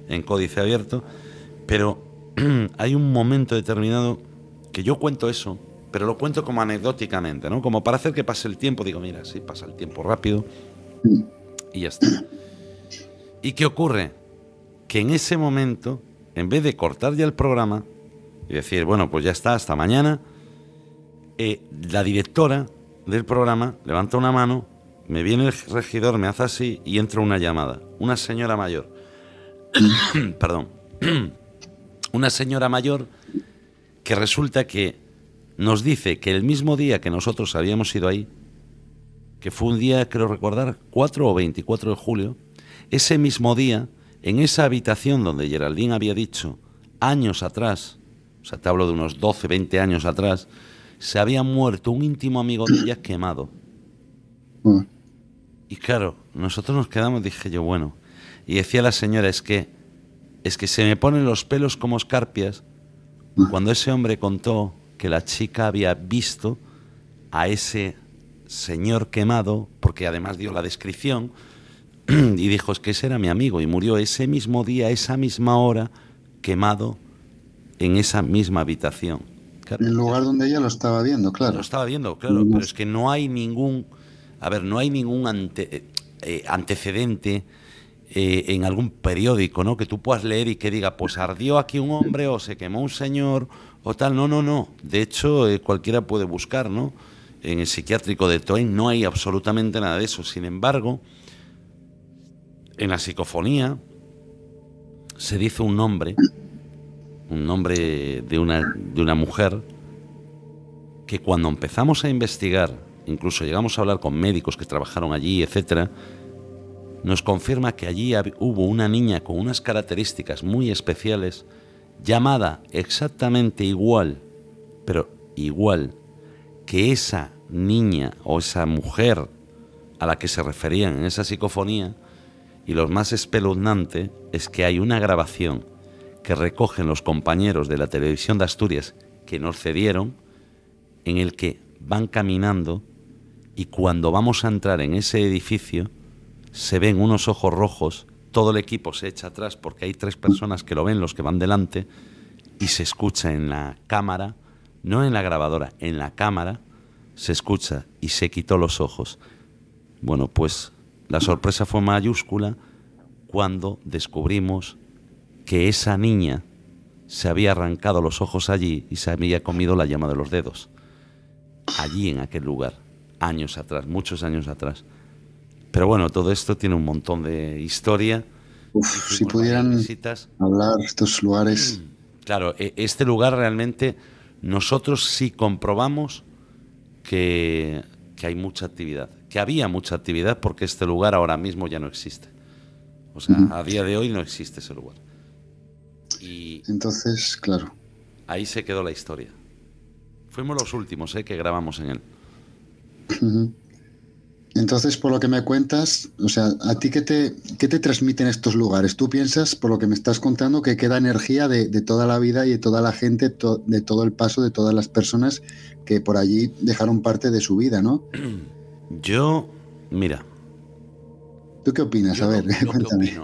en códice abierto, pero hay un momento determinado que yo cuento eso, pero lo cuento como anecdóticamente, ¿no? Como para hacer que pase el tiempo. Digo, mira, sí, pasa el tiempo rápido y ya está. ¿Y qué ocurre? Que en ese momento, en vez de cortar ya el programa y decir, bueno, pues ya está, hasta mañana, la directora del programa levanta una mano, me viene el regidor, me hace así y entra una llamada. Una señora mayor. Perdón. Una señora mayor que resulta que nos dice que el mismo día que nosotros habíamos ido ahí, que fue un día, creo recordar, 4 o 24 de julio, ese mismo día, en esa habitación donde Geraldine había dicho años atrás, o sea, te hablo de unos 12, 20 años atrás, se había muerto un íntimo amigo de ella quemado. Y claro, nosotros nos quedamos, dije yo, bueno, y decía la señora, es que se me ponen los pelos como escarpias cuando ese hombre contó que la chica había visto a ese señor quemado, porque además dio la descripción, y dijo, es que ese era mi amigo, y murió ese mismo día, esa misma hora, quemado en esa misma habitación. Claro, el lugar donde ella lo estaba viendo, claro. Lo estaba viendo, claro, pero es que no hay ningún, antecedente en algún periódico, ¿no? Que tú puedas leer y que diga, pues ardió aquí un hombre o se quemó un señor o tal. No. De hecho, cualquiera puede buscar, ¿no? En el psiquiátrico de Troyes no hay absolutamente nada de eso. Sin embargo, en la psicofonía se dice un nombre de una mujer que cuando empezamos a investigar, incluso llegamos a hablar con médicos que trabajaron allí, etcétera, nos confirma que allí hubo una niña con unas características muy especiales, llamada exactamente igual, pero igual, que esa niña o esa mujer a la que se referían en esa psicofonía. Y lo más espeluznante es que hay una grabación que recogen los compañeros de la televisión de Asturias que nos cedieron, en el que van caminando y cuando vamos a entrar en ese edificio se ven unos ojos rojos, todo el equipo se echa atrás porque hay 3 personas que lo ven, los que van delante, y se escucha en la cámara, no en la grabadora, en la cámara, se escucha y se quitó los ojos. Bueno, pues la sorpresa fue mayúscula cuando descubrimos que esa niña se había arrancado los ojos allí y se había comido la yema de los dedos. Allí, en aquel lugar, años atrás, muchos años atrás. Pero bueno, todo esto tiene un montón de historia. Si pudieran hablar estos lugares. Claro, este lugar realmente nosotros sí comprobamos que hay mucha actividad, que había mucha actividad, porque este lugar ahora mismo ya no existe. O sea, a día de hoy no existe ese lugar. Y entonces, claro, ahí se quedó la historia. Fuimos los últimos que grabamos en él. Entonces, por lo que me cuentas, o sea, ¿a ti qué te transmiten estos lugares? ¿Tú piensas, por lo que me estás contando, que queda energía de toda la vida y de toda la gente, de todo el paso de todas las personas que por allí dejaron parte de su vida, ¿no? Yo, mira. ¿Tú qué opinas? A ver, cuéntame.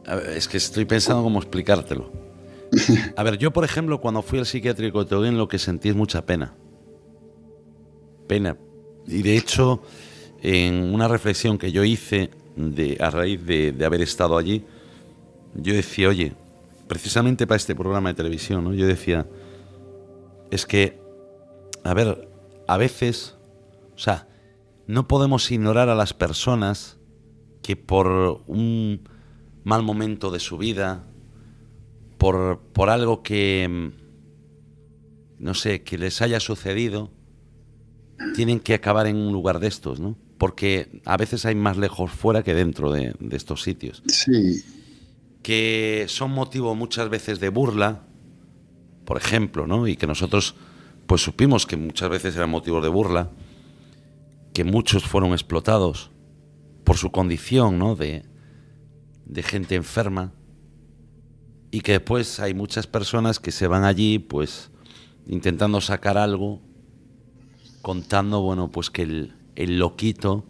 A ver, es que estoy pensando cómo explicártelo. A ver, yo, por ejemplo, cuando fui al psiquiátrico de Teguín, lo que sentí es mucha pena. Pena. Y de hecho, en una reflexión que yo hice a raíz de haber estado allí, yo decía, oye, precisamente para este programa de televisión, ¿no? Yo decía, es que, a ver, a veces, o sea, no podemos ignorar a las personas que por un mal momento de su vida, por algo que, no sé, que les haya sucedido, tienen que acabar en un lugar de estos, ¿no? Porque a veces hay más lejos fuera que dentro de estos sitios. Sí. Que son motivo muchas veces de burla, por ejemplo, ¿no? Y que nosotros pues supimos que muchas veces eran motivos de burla, que muchos fueron explotados por su condición, ¿no? De gente enferma, y que después hay muchas personas que se van allí pues intentando sacar algo, contando, bueno, pues que el loquito,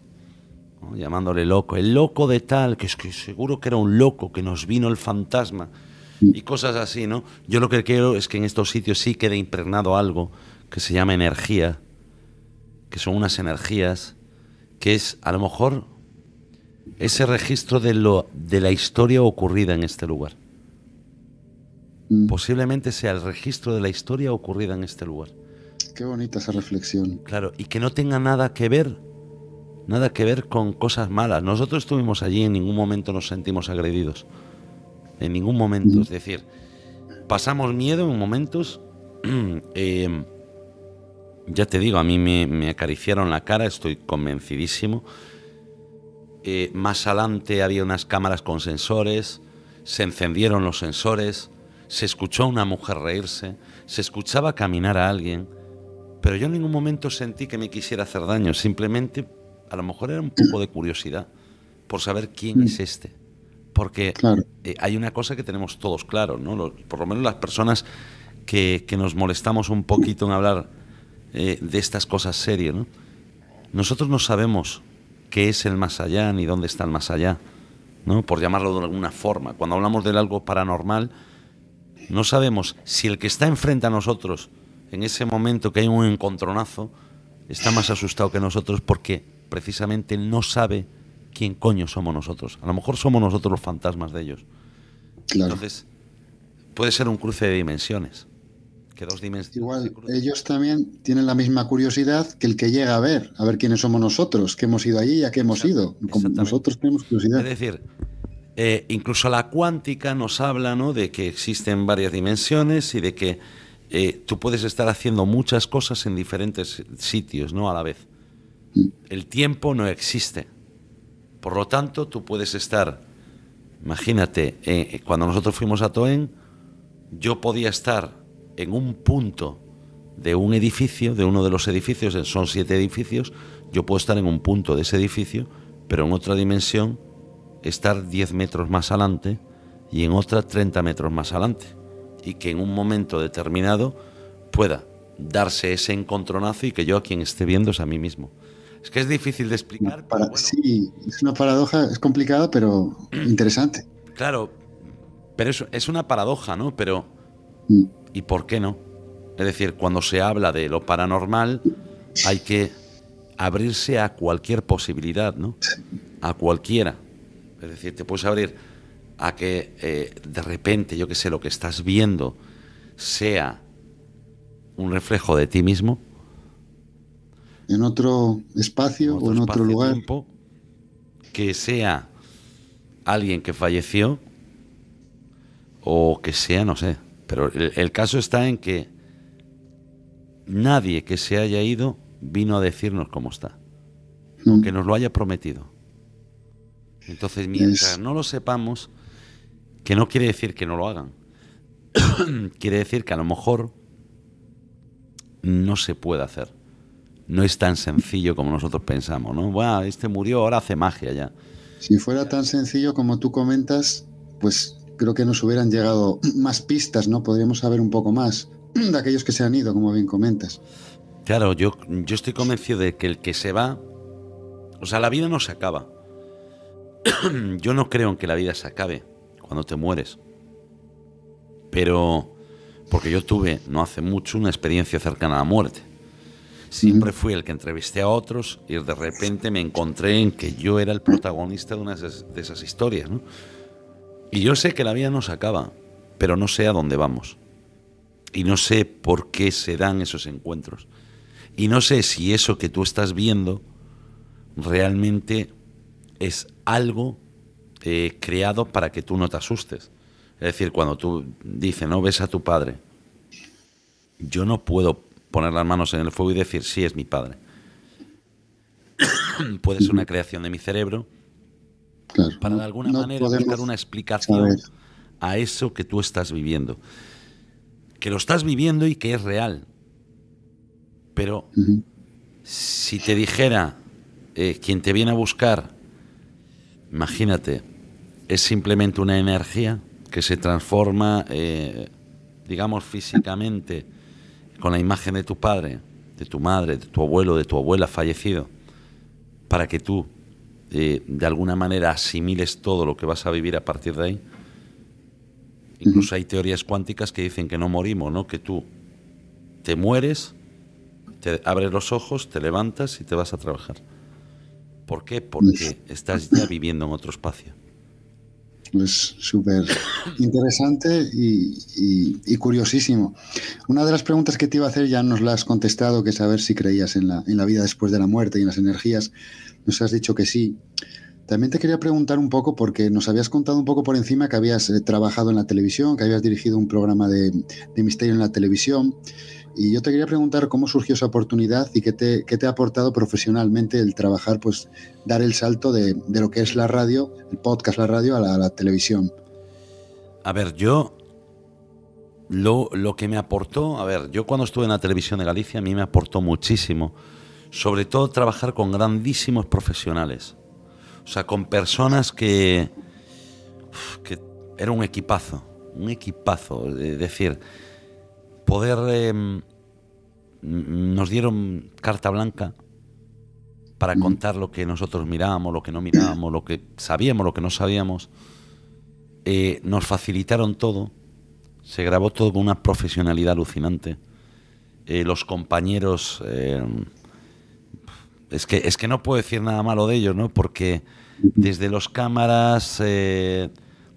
¿no? Llamándole loco, el loco de tal, que es que seguro que era un loco, que nos vino el fantasma, y cosas así, ¿no? Yo lo que creo es que en estos sitios sí queda impregnado algo que se llama energía, que son unas energías, que es a lo mejor ese registro de la historia ocurrida en este lugar. Posiblemente sea el registro de la historia ocurrida en este lugar. Qué bonita esa reflexión. Claro, y que no tenga nada que ver con cosas malas. Nosotros estuvimos allí, en ningún momento nos sentimos agredidos. En ningún momento. Es decir, pasamos miedo en momentos. Ya te digo, a mí me acariciaron la cara, estoy convencidísimo. Más adelante había unas cámaras con sensores, se encendieron los sensores, se escuchó a una mujer reírse, se escuchaba caminar a alguien. Pero yo en ningún momento sentí que me quisiera hacer daño, simplemente a lo mejor era un poco de curiosidad por saber quién es este. Porque claro, hay una cosa que tenemos todos claro, ¿no? Por lo menos las personas que nos molestamos un poquito en hablar de estas cosas serias, ¿no? Nosotros no sabemos qué es el más allá ni dónde está el más allá, ¿no? Por llamarlo de alguna forma. Cuando hablamos de algo paranormal, no sabemos si el que está enfrente a nosotros en ese momento que hay un encontronazo, está más asustado que nosotros porque precisamente no sabe quién coño somos nosotros. A lo mejor somos nosotros los fantasmas de ellos. Claro. Entonces, puede ser un cruce de dimensiones. Que dos dimensiones. Igual, ellos también tienen la misma curiosidad que el que llega a ver quiénes somos nosotros, que hemos ido allí y a qué hemos ido. Como nosotros tenemos curiosidad. Es decir, incluso la cuántica nos habla, ¿no?, de que existen varias dimensiones y de que tú puedes estar haciendo muchas cosas en diferentes sitios, ¿no?, a la vez. El tiempo no existe. Por lo tanto, tú puedes estar, imagínate, cuando nosotros fuimos a Toen, yo podía estar en un punto de un edificio, de uno de los edificios, son 7 edificios, yo puedo estar en un punto de ese edificio, pero en otra dimensión, estar 10 metros más adelante y en otra 30 metros más adelante. Y que en un momento determinado pueda darse ese encontronazo y que yo a quien esté viendo es a mí mismo. Es que es difícil de explicar. Pero bueno. Sí, es una paradoja, es complicada, pero interesante. Claro, pero es una paradoja, ¿no? Pero, ¿y por qué no? Es decir, cuando se habla de lo paranormal, hay que abrirse a cualquier posibilidad, ¿no? A cualquiera. Es decir, te puedes abrir a que de repente, yo qué sé, lo que estás viendo sea un reflejo de ti mismo. En otro espacio o en otro lugar. Tiempo, que sea alguien que falleció o que sea, no sé. Pero el caso está en que nadie que se haya ido vino a decirnos cómo está, aunque nos lo haya prometido. Entonces, mientras no lo sepamos, que no quiere decir que no lo hagan, quiere decir que a lo mejor no se puede hacer. No es tan sencillo como nosotros pensamos, ¿no? Bueno, este murió, ahora hace magia ya. Si fuera tan sencillo como tú comentas, pues creo que nos hubieran llegado más pistas, ¿no? Podríamos saber un poco más de aquellos que se han ido, como bien comentas. Claro, yo estoy convencido de que el que se va... O sea, la vida no se acaba. Yo no creo en que la vida se acabe cuando te mueres. Pero... Porque yo tuve, no hace mucho, una experiencia cercana a la muerte. Siempre fui el que entrevisté a otros y de repente me encontré en que yo era el protagonista de una de esas historias, ¿no? Y yo sé que la vida no se acaba, pero no sé a dónde vamos. Y no sé por qué se dan esos encuentros. Y no sé si eso que tú estás viendo realmente es algo creado para que tú no te asustes. Es decir, cuando tú dices, no ves a tu padre, yo no puedo poner las manos en el fuego y decir, sí, es mi padre. Puede ser una creación de mi cerebro, claro, para de alguna manera buscar una explicación a eso que tú estás viviendo. Que lo estás viviendo y que es real. Pero si te dijera quien te viene a buscar, imagínate, es simplemente una energía que se transforma, digamos, físicamente con la imagen de tu padre, de tu madre, de tu abuelo, de tu abuela fallecido, para que tú de alguna manera asimiles todo lo que vas a vivir a partir de ahí. Incluso hay teorías cuánticas que dicen que no morimos, ¿no? Que tú te mueres, te abres los ojos, te levantas y te vas a trabajar. ¿Por qué? Porque estás ya viviendo en otro espacio. Pues súper interesante y curiosísimo. Una de las preguntas que te iba a hacer ya nos la has contestado, que es saber si creías en la vida después de la muerte y en las energías. Nos has dicho que sí. También te quería preguntar un poco, porque nos habías contado un poco por encima que habías trabajado en la televisión, que habías dirigido un programa de misterio en la televisión. Y yo te quería preguntar cómo surgió esa oportunidad y qué te ha aportado profesionalmente el trabajar, pues dar el salto de lo que es la radio, el podcast, la radio, a la televisión. A ver, yo lo que me aportó, a ver, yo cuando estuve en la televisión de Galicia a mí me aportó muchísimo, sobre todo trabajar con grandísimos profesionales, o sea, con personas que era un equipazo, es decir, poder nos dieron carta blanca para contar lo que nosotros mirábamos, lo que no mirábamos, lo que sabíamos, lo que no sabíamos. Nos facilitaron todo, se grabó todo con una profesionalidad alucinante. Los compañeros, es que no puedo decir nada malo de ellos, ¿no? Porque desde los cámaras,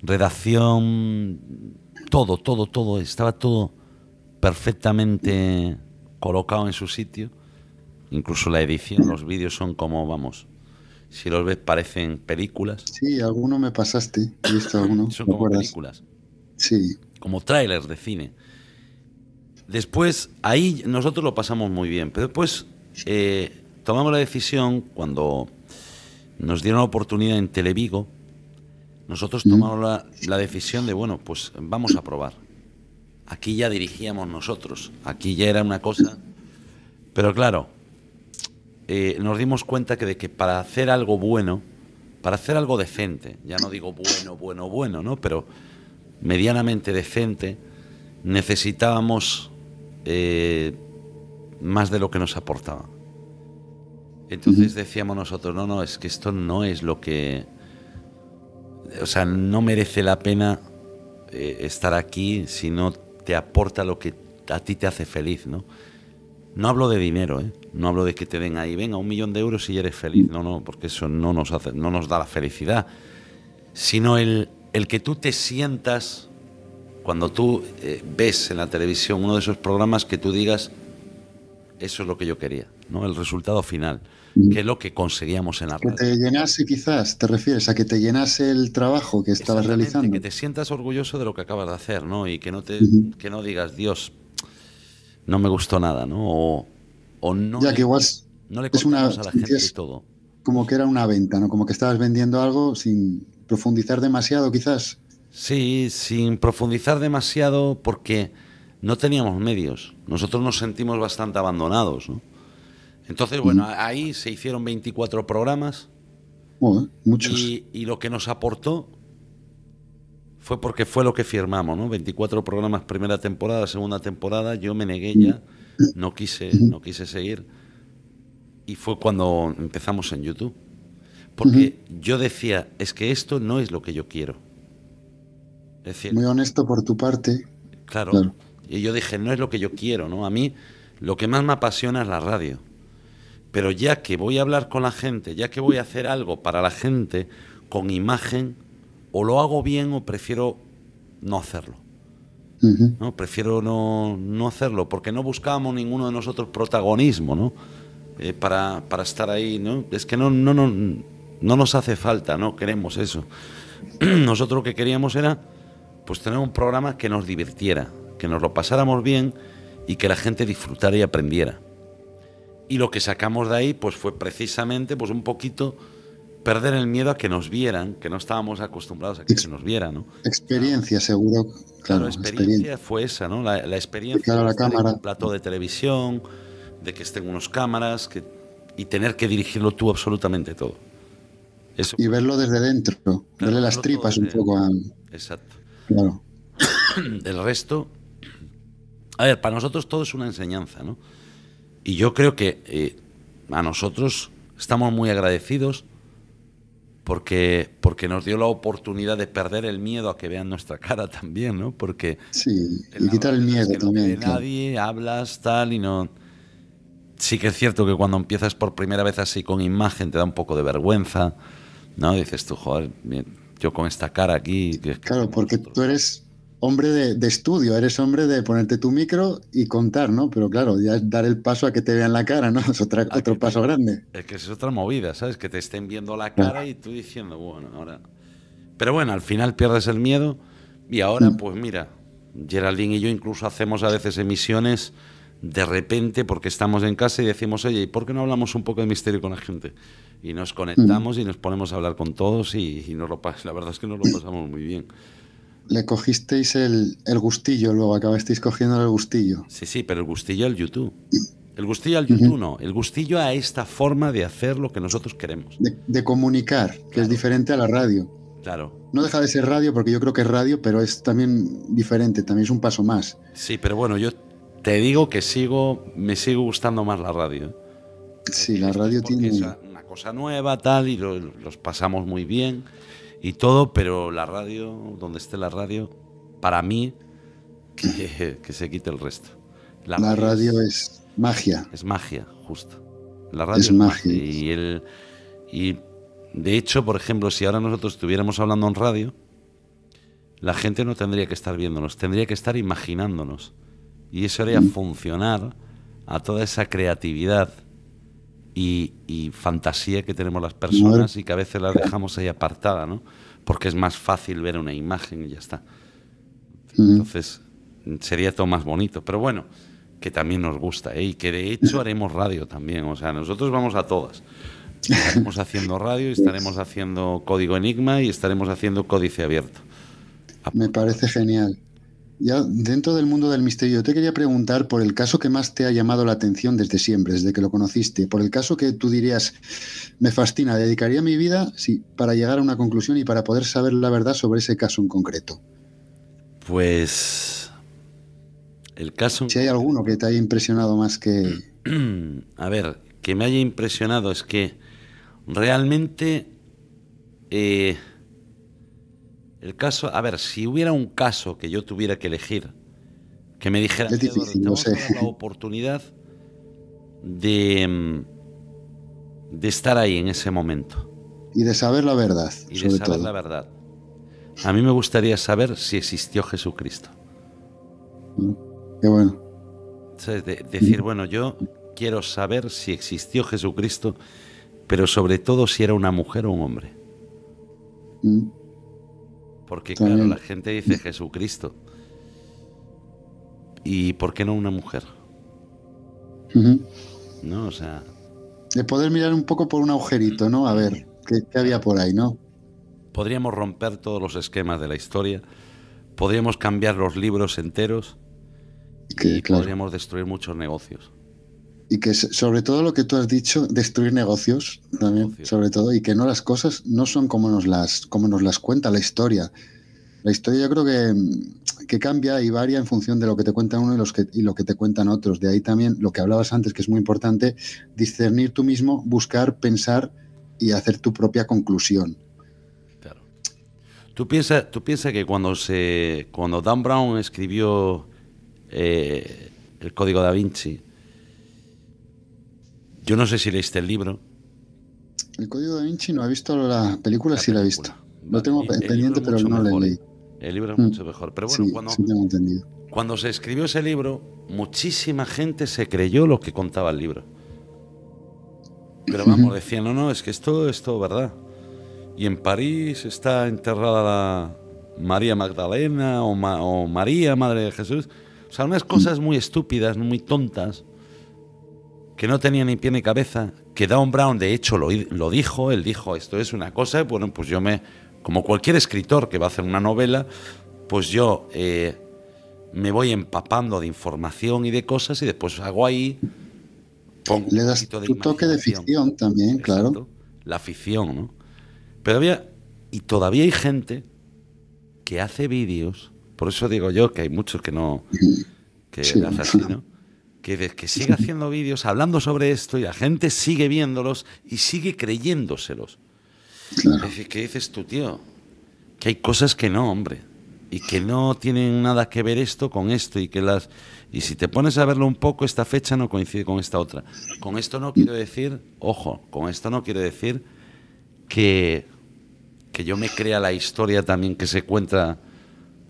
redacción, todo, estaba todo perfectamente colocado en su sitio. Incluso la edición, los vídeos son como, vamos, si los ves parecen películas. Sí, alguno me pasaste, he visto alguno. Son como películas. Sí. Como trailers de cine. Después, ahí nosotros lo pasamos muy bien, pero después tomamos la decisión cuando nos dieron la oportunidad en Televigo, nosotros tomamos la decisión de, bueno, pues vamos a probar. Aquí ya dirigíamos nosotros, aquí ya era una cosa... Pero claro, nos dimos cuenta de que para hacer algo bueno, para hacer algo decente, ya no digo bueno, ¿no? Pero medianamente decente, necesitábamos más de lo que nos aportaba. Entonces decíamos nosotros, no, es que esto no es lo que... O sea, no merece la pena estar aquí si no te aporta lo que a ti te hace feliz, ¿no? No hablo de dinero, ¿eh? No hablo de que te den ahí, venga, 1 millón de euros y eres feliz. No, porque eso no nos da la felicidad. Sino el que tú te sientas, cuando tú ves en la televisión uno de esos programas, que tú digas, eso es lo que yo quería, ¿no? El resultado final, que es lo que conseguíamos en la radio. Que te llenase, quizás, ¿te refieres a que te llenase el trabajo que estabas realizando? Que te sientas orgulloso de lo que acabas de hacer, ¿no? Y que no digas, Dios, no me gustó nada, ¿no? O no, ya que igual no le contamos a la gente todo. Como que era una venta, ¿no? Como que estabas vendiendo algo sin profundizar demasiado, quizás. Sí, sin profundizar demasiado, porque no teníamos medios. Nosotros nos sentimos bastante abandonados, ¿no? Entonces, bueno, ahí se hicieron 24 programas. Muchos. Y lo que nos aportó fue porque fue lo que firmamos, ¿no? 24 programas, primera temporada, segunda temporada. Yo me negué ya, no quise seguir. Y fue cuando empezamos en YouTube. Porque yo decía, es que esto no es lo que yo quiero. Es decir, muy honesto por tu parte. Claro. Y yo dije, no es lo que yo quiero, ¿no? A mí lo que más me apasiona es la radio. Pero ya que voy a hablar con la gente, ya que voy a hacer algo para la gente con imagen, o lo hago bien o prefiero no hacerlo. ¿No? Prefiero no hacerlo, porque no buscábamos ninguno de nosotros protagonismo, ¿no? Para estar ahí, ¿no? Es que no nos hace falta, no queremos eso. Nosotros lo que queríamos era pues tener un programa que nos divirtiera, que nos lo pasáramos bien y que la gente disfrutara y aprendiera. Y lo que sacamos de ahí pues fue precisamente pues un poquito perder el miedo a que nos vieran, que no estábamos acostumbrados a que se nos viera, ¿no? Experiencia, seguro. Claro, experiencia fue esa, ¿no? La experiencia de estar en un plató de televisión, de que estén unas cámaras, y tener que dirigirlo tú absolutamente todo. Eso. Y verlo desde dentro, claro, verle las tripas un poco a... Exacto. Claro. El resto... A ver, para nosotros todo es una enseñanza, ¿no? Y yo creo que a nosotros estamos muy agradecidos porque nos dio la oportunidad de perder el miedo a que vean nuestra cara también, ¿no? Porque... Sí, y quitar el miedo que también. No claro. Nadie, hablas, tal, y no... Sí que es cierto que cuando empiezas por primera vez así con imagen te da un poco de vergüenza, ¿no? Dices tú, joder, yo con esta cara aquí... Claro, porque tú eres hombre de estudio, eres hombre de ponerte tu micro y contar, ¿no? Pero claro, ya es dar el paso a que te vean la cara, ¿no? Es otro paso grande. Es que es otra movida, ¿sabes? Que te estén viendo la cara y tú diciendo, bueno, ahora... Pero bueno, al final pierdes el miedo y ahora, pues mira, Geraldine y yo incluso hacemos a veces emisiones de repente porque estamos en casa y decimos, oye, ¿y por qué no hablamos un poco de misterio con la gente? Y nos conectamos y nos ponemos a hablar con todos y la verdad es que nos lo pasamos muy bien. Le cogisteis el gustillo, luego acabasteis cogiendo el gustillo. Sí, pero el gustillo al YouTube. El gustillo al YouTube no, el gustillo a esta forma de hacer lo que nosotros queremos. De comunicar, que claro. Es diferente a la radio. Claro. No deja de ser radio porque yo creo que es radio, pero es también diferente, también es un paso más. Sí, pero bueno, yo te digo que me sigue gustando más la radio. Sí, la radio tiene... Es una cosa nueva, tal, y los pasamos muy bien y todo, pero la radio, donde esté la radio, para mí, que se quite el resto. La radio es magia. Es magia, justo. La radio es magia. Y de hecho, por ejemplo, si ahora nosotros estuviéramos hablando en radio, la gente no tendría que estar viéndonos, tendría que estar imaginándonos. Y eso haría funcionar a toda esa creatividad y fantasía que tenemos las personas y que a veces las dejamos ahí apartada, ¿no? Porque es más fácil ver una imagen y ya está. Entonces, sería todo más bonito. Pero bueno, que también nos gusta, ¿eh? Y que de hecho haremos radio también. O sea, nosotros vamos a todas. Estaremos haciendo radio, estaremos haciendo Código Enigma y estaremos haciendo Códice Abierto. Me parece genial. Ya dentro del mundo del misterio, yo te quería preguntar por el caso que más te ha llamado la atención desde siempre, desde que lo conociste, por el caso que tú dirías, me fascina, dedicaría mi vida, sí, para llegar a una conclusión y para poder saber la verdad sobre ese caso en concreto. Pues el caso... Si hay alguno que te haya impresionado más que... A ver, que me haya impresionado es que realmente el caso, a ver, si hubiera un caso que yo tuviera que elegir, que me dijera, Es difícil, te lo vamos a sé. dar la oportunidad de estar ahí en ese momento. Y de saber la verdad, Y de sobre saber todo. la verdad. A mí me gustaría saber si existió Jesucristo. Qué bueno. ¿Sabes? Decir, bueno, yo quiero saber si existió Jesucristo, pero sobre todo si era una mujer o un hombre. Porque claro, También. la gente dice Jesucristo. ¿Y por qué no una mujer? ¿No? O sea... De poder mirar un poco por un agujerito, ¿no? A ver, ¿qué había por ahí, no? Podríamos romper todos los esquemas de la historia, podríamos cambiar los libros enteros y Claro. podríamos destruir muchos negocios. Y que sobre todo lo que tú has dicho, destruir negocios también, sobre todo, y que no las cosas no son como nos las cuenta la historia. La historia yo creo que cambia y varía en función de lo que te cuentan uno y lo que te cuentan otros. De ahí también lo que hablabas antes, que es muy importante, discernir tú mismo, buscar, pensar y hacer tu propia conclusión. Claro. Tú piensa que cuando Dan Brown escribió el Código Da Vinci, yo no sé si leíste el libro. El Código Da Vinci no he visto la película, sí la he visto. Lo tengo pendiente, pero no lo leí. El libro es mucho mejor. Pero bueno, sí, sí tengo entendido. Cuando se escribió ese libro, muchísima gente se creyó lo que contaba el libro. Pero vamos, decían, no, es que esto es todo verdad. Y en París está enterrada la María Magdalena o María, Madre de Jesús. O sea, unas cosas muy estúpidas, muy tontas, que no tenía ni pie ni cabeza, que Dan Brown de hecho lo dijo, él dijo, esto es una cosa, y bueno, pues yo como cualquier escritor que va a hacer una novela, pues yo me voy empapando de información y de cosas y después hago ahí, pongo le das tu toque de ficción también. Exacto, claro. La ficción, ¿no? Pero todavía hay gente que hace vídeos, por eso digo yo que hay muchos que no, que sí, hace así, ¿no? Que sigue haciendo vídeos hablando sobre esto y la gente sigue viéndolos y sigue creyéndoselos. Claro. Es decir, ¿qué dices tú, tío? Que hay cosas que no, hombre, y que no tienen nada que ver esto con esto y si te pones a verlo un poco, esta fecha no coincide con esta otra. Con esto no quiero decir, ojo, con esto no quiero decir que yo me crea la historia también que se cuenta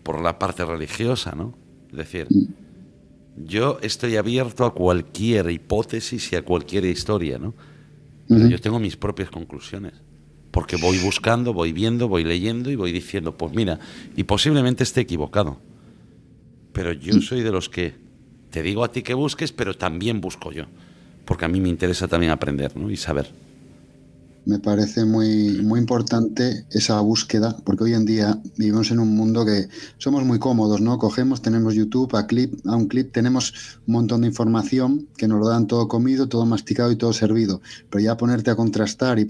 por la parte religiosa, ¿no? Es decir, yo estoy abierto a cualquier hipótesis y a cualquier historia, ¿no? Pero yo tengo mis propias conclusiones. Porque voy buscando, voy viendo, voy leyendo y voy diciendo, pues mira, y posiblemente esté equivocado. Pero yo soy de los que te digo a ti que busques, pero también busco yo. Porque a mí me interesa también aprender, ¿no? Y saber. Me parece muy, muy importante esa búsqueda, porque hoy en día vivimos en un mundo que somos muy cómodos, ¿no? Tenemos YouTube, a un clip tenemos un montón de información que nos lo dan todo comido, todo masticado y todo servido. Pero ya ponerte a contrastar y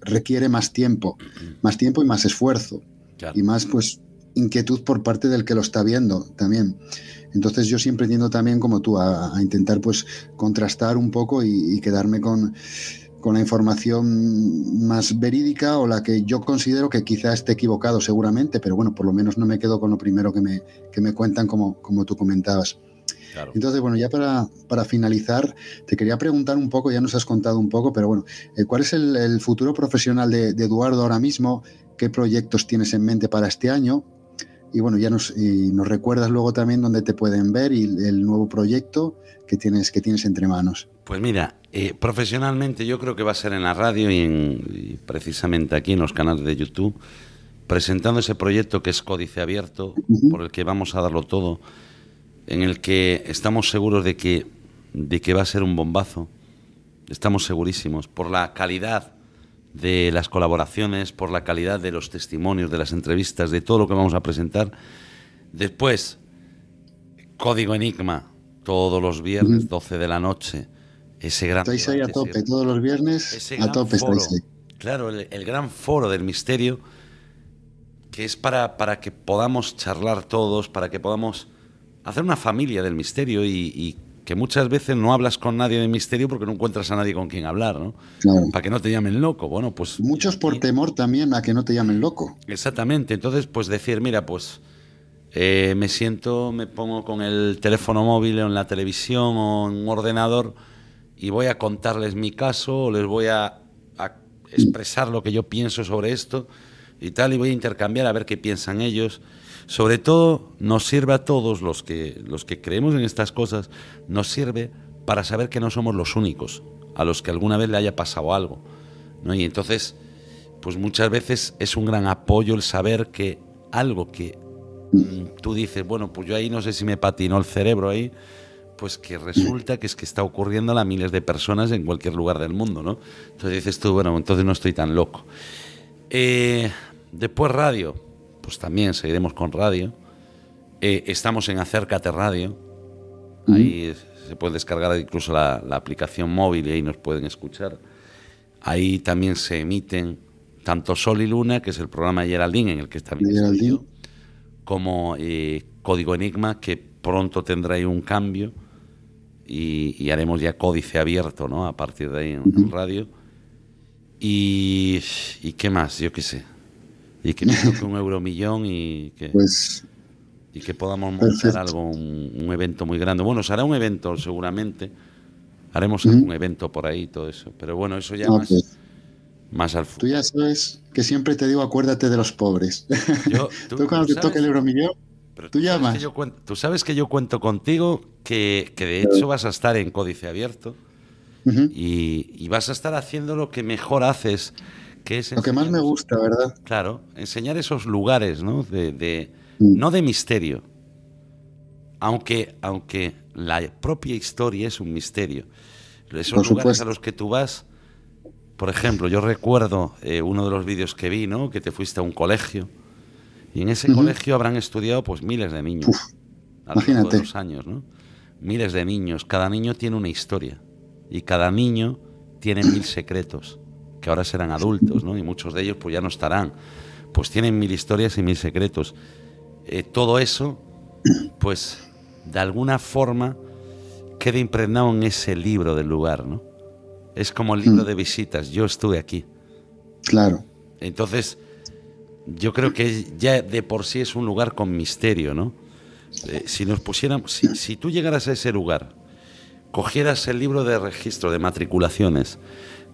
requiere más tiempo y más esfuerzo. Claro. Y más, pues, inquietud por parte del que lo está viendo también. Entonces yo siempre tiendo también, como tú, a intentar, pues, contrastar un poco y quedarme con la información más verídica o la que yo considero que quizá esté equivocado seguramente, pero bueno, por lo menos no me quedo con lo primero que me cuentan como tú comentabas. Claro. Entonces, bueno, ya para finalizar, te quería preguntar un poco, ya nos has contado un poco, pero bueno, ¿cuál es el futuro profesional de Eduardo ahora mismo? ¿Qué proyectos tienes en mente para este año? Y bueno, nos recuerdas luego también dónde te pueden ver y el nuevo proyecto que tienes entre manos. Pues mira, profesionalmente yo creo que va a ser en la radio y precisamente aquí en los canales de YouTube, presentando ese proyecto que es Códice Abierto, por el que vamos a darlo todo, en el que estamos seguros de que va a ser un bombazo, estamos segurísimos, por la calidad de las colaboraciones, por la calidad de los testimonios, de las entrevistas, de todo lo que vamos a presentar. Después, Código Enigma, todos los viernes, 12 de la noche. Ese gran estáis ahí a tope, todos los viernes a tope foro, estáis ahí. Claro, el gran foro del misterio, que es para que podamos charlar todos, para que podamos hacer una familia del misterio y que muchas veces no hablas con nadie de misterio porque no encuentras a nadie con quien hablar, ¿no? Claro. Para que no te llamen loco. Bueno, pues muchos por temor también a que no te llamen loco. Exactamente. Entonces, pues decir, mira, pues me siento, me pongo con el teléfono móvil o en la televisión o en un ordenador y voy a contarles mi caso o les voy a expresar lo que yo pienso sobre esto y tal, y voy a intercambiar a ver qué piensan ellos. Sobre todo nos sirve a todos los que creemos en estas cosas, nos sirve para saber que no somos los únicos a los que alguna vez le haya pasado algo, ¿no? Y entonces, pues muchas veces es un gran apoyo el saber que algo que tú dices, bueno, pues yo ahí no sé si me patinó el cerebro ahí, pues que resulta que es que está ocurriendo a miles de personas en cualquier lugar del mundo, ¿no? Entonces dices tú, bueno, entonces no estoy tan loco. Después radio, pues también seguiremos con radio. Estamos en Acércate Radio. Ahí se puede descargar incluso la aplicación móvil y ahí nos pueden escuchar. Ahí también se emiten tanto Sol y Luna, que es el programa de Geraldine, en el que también estoy yo, como Código Enigma, que pronto tendrá ahí un cambio y haremos ya Códice Abierto, ¿no? A partir de ahí en radio. Y qué más, yo qué sé. Y que nos toque un euromillón y que podamos montar algo, un evento muy grande. Bueno, será un evento seguramente. Haremos algún evento por ahí, todo eso. Pero bueno, eso ya más al futuro. Tú ya sabes que siempre te digo, acuérdate de los pobres. Tú cuando te toque el euromillón, tú llamas. Tú sabes que yo cuento contigo, que de hecho vas a estar en Códice Abierto y vas a estar haciendo lo que mejor haces, que es lo que más me gusta, ¿verdad? Claro, enseñar esos lugares, ¿no? No de misterio, aunque la propia historia es un misterio. Esos lugares a los que tú vas, por ejemplo, yo recuerdo uno de los vídeos que vi, ¿no? Que te fuiste a un colegio y en ese colegio habrán estudiado pues miles de niños a lo largo de los años, ¿no? Miles de niños, cada niño tiene una historia y cada niño tiene 1000 secretos, que ahora serán adultos, ¿no? Y muchos de ellos pues ya no estarán. Pues tienen 1000 historias y 1000 secretos. Todo eso, pues, de alguna forma queda impregnado en ese libro del lugar, ¿no? Es como el libro de visitas. Yo estuve aquí. Claro. Entonces, yo creo que ya de por sí es un lugar con misterio, ¿no? Si nos pusiéramos, si tú llegaras a ese lugar, cogieras el libro de registro de matriculaciones,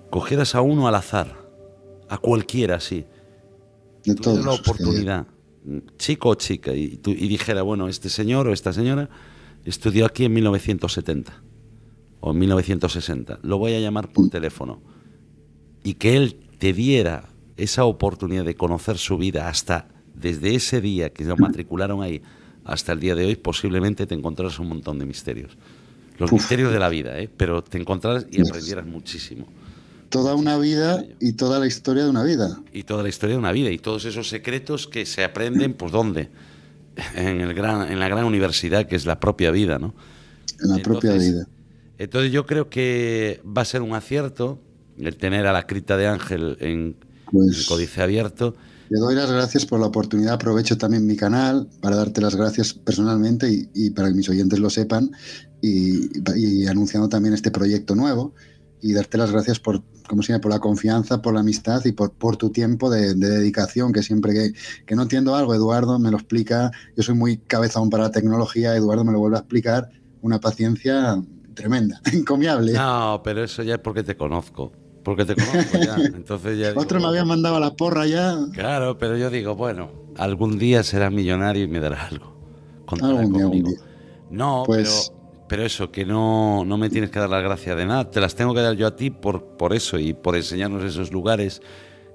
cogieras a uno al azar, a cualquiera, sí, de todos, la oportunidad, chico o chica, y dijera, bueno, este señor o esta señora estudió aquí en 1970 o en 1960, lo voy a llamar por teléfono, y que él te diera esa oportunidad de conocer su vida hasta desde ese día que lo matricularon ahí hasta el día de hoy, posiblemente te encontrarás un montón de misterios. Los misterios de la vida, pero te encontrarás y aprendieras muchísimo. Toda una vida y toda la historia de una vida. Y toda la historia de una vida y todos esos secretos que se aprenden, pues ¿dónde? En la gran universidad que es la propia vida, ¿no? En la propia vida. Entonces yo creo que va a ser un acierto el tener a la Cripta de Ángel en Códice Abierto. Te doy las gracias por la oportunidad. Aprovecho también mi canal para darte las gracias personalmente y para que mis oyentes lo sepan y anunciando también este proyecto nuevo y darte las gracias por, como siempre, por la confianza, por la amistad y por tu tiempo de dedicación, que siempre que no entiendo algo, Eduardo me lo explica. Yo soy muy cabezón para la tecnología, Eduardo me lo vuelve a explicar, una paciencia tremenda, encomiable. No, pero eso ya es porque te conozco. Porque te conozco ya. Entonces ya digo, otro me había mandado a la porra ya. Claro, pero yo digo, bueno, algún día serás millonario y me dará algo. Contará conmigo. No, pues, pero eso, que no me tienes que dar las gracias de nada. Te las tengo que dar yo a ti por eso y por enseñarnos esos lugares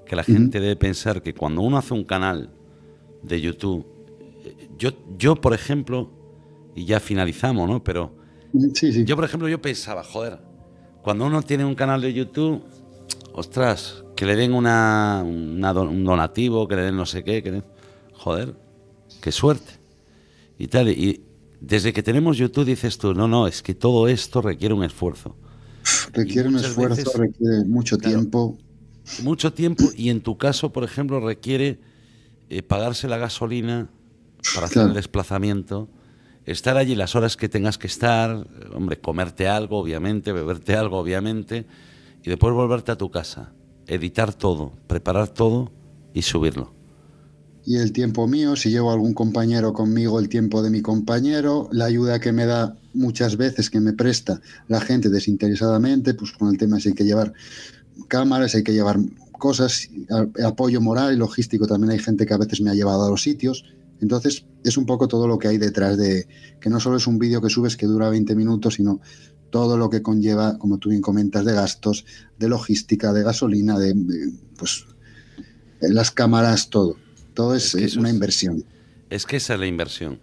que la gente debe pensar que cuando uno hace un canal de YouTube, yo por ejemplo, y ya finalizamos, ¿no? Pero sí. yo, por ejemplo, yo pensaba, joder, cuando uno tiene un canal de YouTube, ostras, que le den un donativo, que le den no sé qué, joder, qué suerte. Y tal, y desde que tenemos YouTube dices tú, no, es que todo esto requiere un esfuerzo. Requiere un esfuerzo, requiere mucho tiempo. Mucho tiempo, y en tu caso, por ejemplo, requiere pagarse la gasolina para hacer el desplazamiento, estar allí las horas que tengas que estar, hombre, comerte algo, obviamente, beberte algo, obviamente, y después volverte a tu casa, editar todo, preparar todo y subirlo. Y el tiempo mío, si llevo algún compañero conmigo, el tiempo de mi compañero, la ayuda que me da muchas veces, que me presta la gente desinteresadamente, pues con el tema si hay que llevar cámaras, hay que llevar cosas, apoyo moral y logístico, también hay gente que a veces me ha llevado a los sitios. Entonces es un poco todo lo que hay detrás de, que no solo es un vídeo que subes que dura 20 minutos, sino todo lo que conlleva, como tú bien comentas, de gastos, de logística, de gasolina, pues las cámaras, todo. Todo es una inversión. Es que esa es la inversión.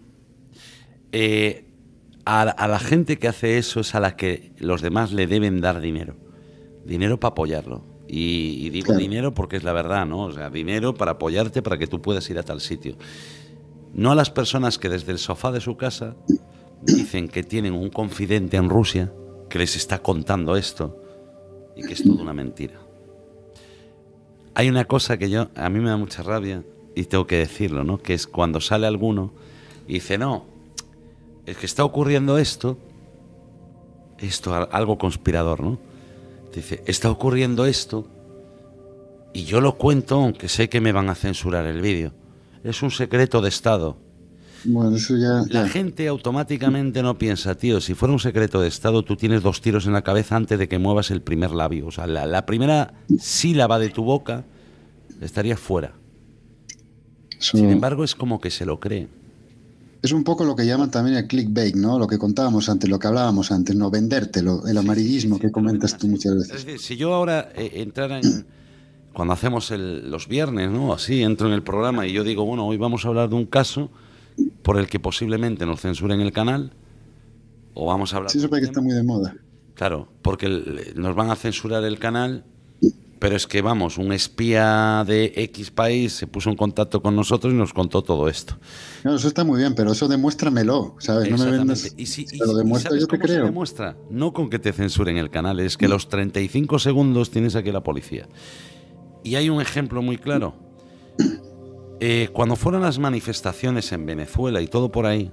A la gente que hace eso es a la que los demás le deben dar dinero. Dinero para apoyarlo. Y digo claro, dinero porque es la verdad, ¿no? O sea, dinero para apoyarte para que tú puedas ir a tal sitio. No a las personas que desde el sofá de su casa dicen que tienen un confidente en Rusia que les está contando esto y que es toda una mentira. Hay una cosa que a mí me da mucha rabia y tengo que decirlo, ¿no? Que es cuando sale alguno y dice, no, es que está ocurriendo esto, algo conspirador, ¿no? Dice, está ocurriendo esto y yo lo cuento aunque sé que me van a censurar el vídeo. Es un secreto de Estado. Bueno, eso ya... La gente automáticamente no piensa, tío, si fuera un secreto de Estado tú tienes 2 tiros en la cabeza antes de que muevas el primer labio. O sea, la primera sílaba de tu boca estaría fuera. Eso... Sin embargo, es como que se lo cree. Es un poco lo que llaman también el clickbait, ¿no? Lo que contábamos antes, lo que hablábamos antes, ¿no? Vendértelo, el amarillismo que comentas tú muchas veces. Es decir, si yo ahora entrara en... Cuando hacemos los viernes, ¿no? Así, entro en el programa y yo digo, bueno, hoy vamos a hablar de un caso por el que posiblemente nos censuren el canal, o vamos a hablar... Sí, eso parece que está muy de moda. Claro, porque nos van a censurar el canal, pero es que, vamos, un espía de X país se puso en contacto con nosotros y nos contó todo esto. No, eso está muy bien, pero eso demuéstramelo, ¿sabes? No me vendas... Y si lo demuestra, yo te creo. Se demuestra? No con que te censuren el canal, es que a los 35 segundos tienes aquí a la policía. Y hay un ejemplo muy claro. Cuando fueron las manifestaciones en Venezuela y todo por ahí,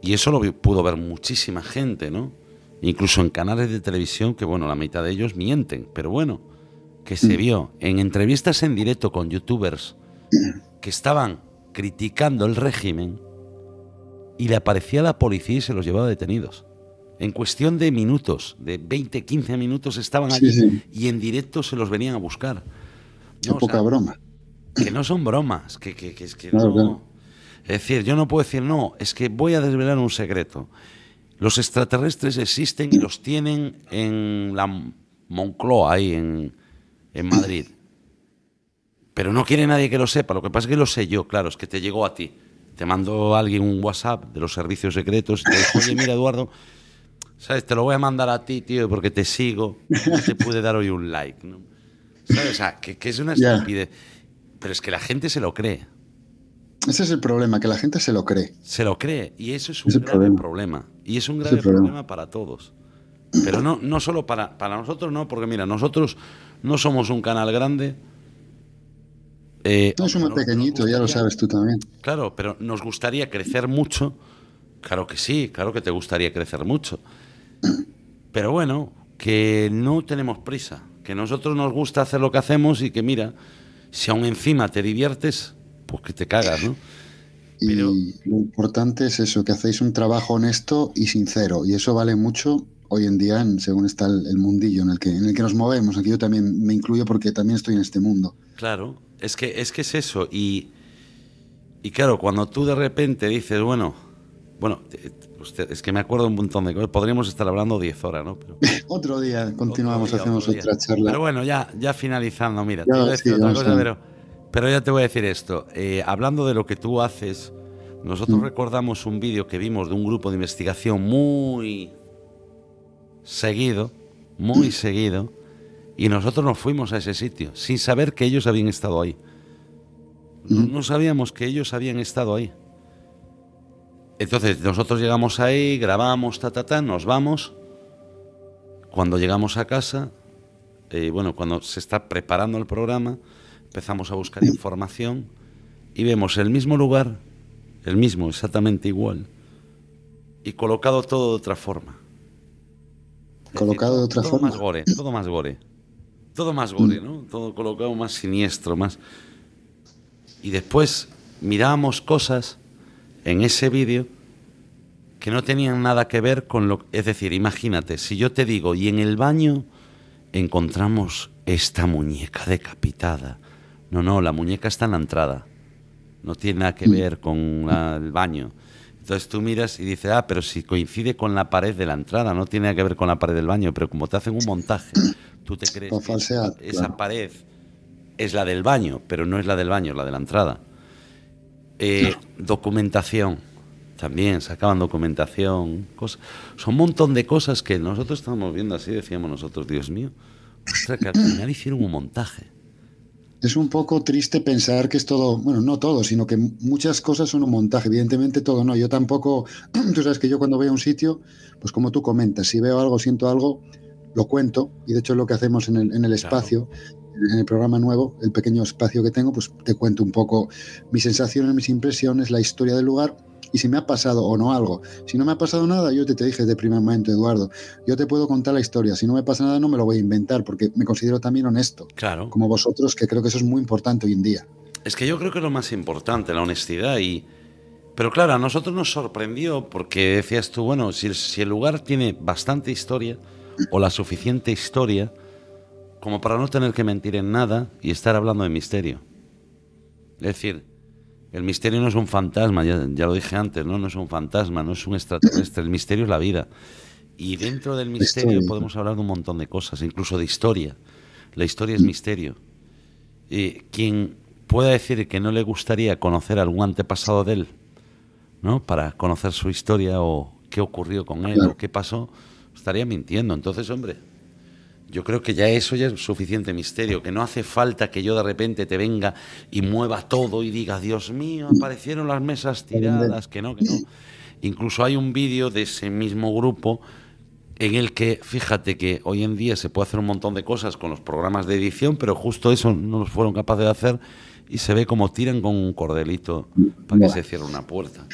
y eso lo pudo ver muchísima gente, ¿no? Incluso en canales de televisión, que bueno, la mitad de ellos mienten, pero bueno, que se vio en entrevistas en directo con youtubers que estaban criticando el régimen y le aparecía la policía y se los llevaba detenidos. En cuestión de minutos, de 20, 15 minutos estaban allí y en directo se los venían a buscar. No, poca broma. Que no son bromas, que es que claro, no... Claro. Es decir, yo no puedo decir, no, es que voy a desvelar un secreto. Los extraterrestres existen y los tienen en la Moncloa, ahí en Madrid. Pero no quiere nadie que lo sepa, lo que pasa es que lo sé yo, claro, es que te llegó a ti. Te mandó alguien un WhatsApp de los servicios secretos y te dijo, oye, mira, Eduardo, ¿sabes? Te lo voy a mandar a ti, tío, porque te sigo. No te pude dar hoy un like, ¿no? ¿Sabes? O sea, que es una estupidez. Pero es que la gente se lo cree. Ese es el problema, que la gente se lo cree. Se lo cree, y eso es un grave problema. Y es un grave problema para todos. Pero no solo para nosotros, no, porque mira, nosotros no somos un canal grande. No, somos pequeñitos, ya lo sabes tú también. Claro, pero nos gustaría crecer mucho. Claro que sí, claro que te gustaría crecer mucho. Pero bueno, que no tenemos prisa. Que a nosotros nos gusta hacer lo que hacemos y que mira, si aún encima te diviertes, pues que te cagas, ¿no? Pero... Y lo importante es eso, que hacéis un trabajo honesto y sincero. Y eso vale mucho hoy en día, según está el mundillo en el que nos movemos. Aquí yo también me incluyo porque también estoy en este mundo. Claro, es que es eso. Y claro, cuando tú de repente dices, bueno, es que me acuerdo un montón de cosas. Podríamos estar hablando 10 horas, ¿no? Pero, otro día continuamos, hacemos otra charla. Pero bueno, ya finalizando, mira, te iba a decir otra cosa, pero ya te voy a decir esto. Hablando de lo que tú haces, nosotros recordamos un vídeo que vimos de un grupo de investigación muy seguido, muy seguido, y nosotros nos fuimos a ese sitio sin saber que ellos habían estado ahí. No sabíamos que ellos habían estado ahí. Entonces nosotros llegamos ahí, grabamos, nos vamos. Cuando llegamos a casa, bueno, cuando se está preparando el programa, empezamos a buscar información y vemos el mismo lugar, el mismo, exactamente igual, y colocado todo de otra forma. Colocado de otra todo forma. Más gore, todo más gore. Todo más gore, ¿no? Todo colocado más siniestro, más... Y después mirábamos cosas en ese vídeo que no tenían nada que ver con lo... Es decir, imagínate, si yo te digo, y en el baño encontramos esta muñeca decapitada. No, la muñeca está en la entrada. No tiene nada que ver con el baño. Entonces tú miras y dices, pero si coincide con la pared de la entrada, no tiene nada que ver con la pared del baño, pero como te hacen un montaje, tú te crees que esa pared es la del baño, pero no es la del baño, es la de la entrada. Documentación, también sacaban documentación, cosas. Son un montón de cosas que nosotros estábamos viendo así, decíamos nosotros, Dios mío, ostras, que al final hicieron un montaje. Es un poco triste pensar que es todo, bueno, no todo, sino que muchas cosas son un montaje. Evidentemente todo no. Yo tampoco, tú sabes que yo cuando voy a un sitio, pues como tú comentas, si veo algo, siento algo, lo cuento. Y de hecho es lo que hacemos en el espacio, en el programa nuevo, el pequeño espacio que tengo, pues te cuento un poco mis sensaciones, mis impresiones, la historia del lugar. Y si me ha pasado o no algo. Si no me ha pasado nada, yo te dije desde el primer momento, Eduardo, yo te puedo contar la historia. Si no me pasa nada, no me lo voy a inventar, porque me considero también honesto. Claro. Como vosotros, que creo que eso es muy importante hoy en día. Es que yo creo que es lo más importante, la honestidad. Pero claro, a nosotros nos sorprendió porque decías tú, bueno, si el lugar tiene bastante historia o la suficiente historia como para no tener que mentir en nada y estar hablando de misterio. Es decir, el misterio no es un fantasma, ya lo dije antes, ¿no? No es un fantasma, no es un extraterrestre, el misterio es la vida. Y dentro del misterio podemos hablar de un montón de cosas, incluso de historia. La historia es misterio. Quien pueda decir que no le gustaría conocer algún antepasado de él, ¿no? Para conocer su historia o qué ocurrió con él o qué pasó, estaría mintiendo. Entonces, hombre, yo creo que eso ya es suficiente misterio, que no hace falta que yo de repente te venga y mueva todo y diga, Dios mío, aparecieron las mesas tiradas, que no. Incluso hay un vídeo de ese mismo grupo en el que, fíjate que hoy en día se puede hacer un montón de cosas con los programas de edición, pero justo eso no los fueron capaces de hacer y se ve como tiran con un cordelito para que se cierre una puerta.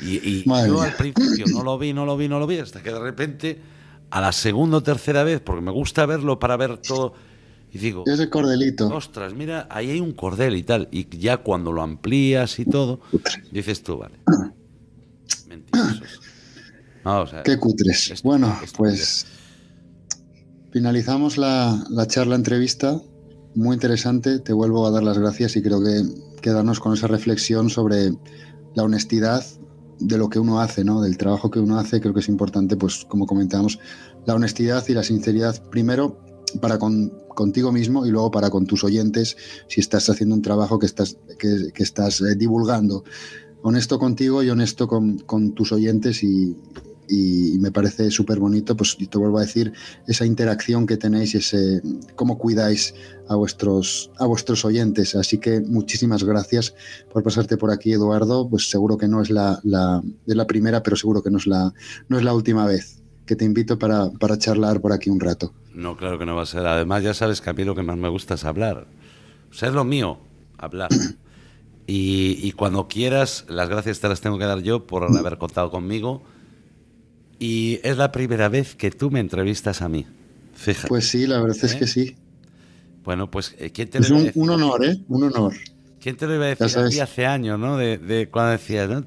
Y yo al principio no lo vi, hasta que de repente... A la segunda o tercera vez, porque me gusta verlo para ver todo, y digo, ese cordelito. Ostras, mira, ahí hay un cordel y tal. Y ya cuando lo amplías y todo, dices tú, vale, mentirosos. No, o sea, qué cutres. Bueno, pues finalizamos la charla, entrevista, muy interesante. Te vuelvo a dar las gracias y creo que quedarnos con esa reflexión sobre la honestidad de lo que uno hace, ¿no? Del trabajo que uno hace. Creo que es importante, pues como comentamos, la honestidad y la sinceridad primero para contigo mismo y luego para con tus oyentes si estás haciendo un trabajo que estás divulgando. Honesto contigo y honesto con tus oyentes y me parece súper bonito, pues te vuelvo a decir, esa interacción que tenéis y cómo cuidáis a vuestros oyentes. Así que muchísimas gracias por pasarte por aquí, Eduardo. Pues seguro que no es la primera, pero seguro que no es la última vez que te invito para charlar por aquí un rato. No, claro que no va a ser. Además, ya sabes que a mí lo que más me gusta es hablar. O sea, es lo mío, hablar. Y cuando quieras, las gracias te las tengo que dar yo por haber contado conmigo. Y es la primera vez que tú me entrevistas a mí. Fíjate. Pues sí, la verdad es que sí. Bueno, pues ¿quién te lo iba a decir? Un honor, ¿eh? Un honor. ¿Quién te lo iba a decir a ti hace años, ¿no? De cuando decías, ¿no?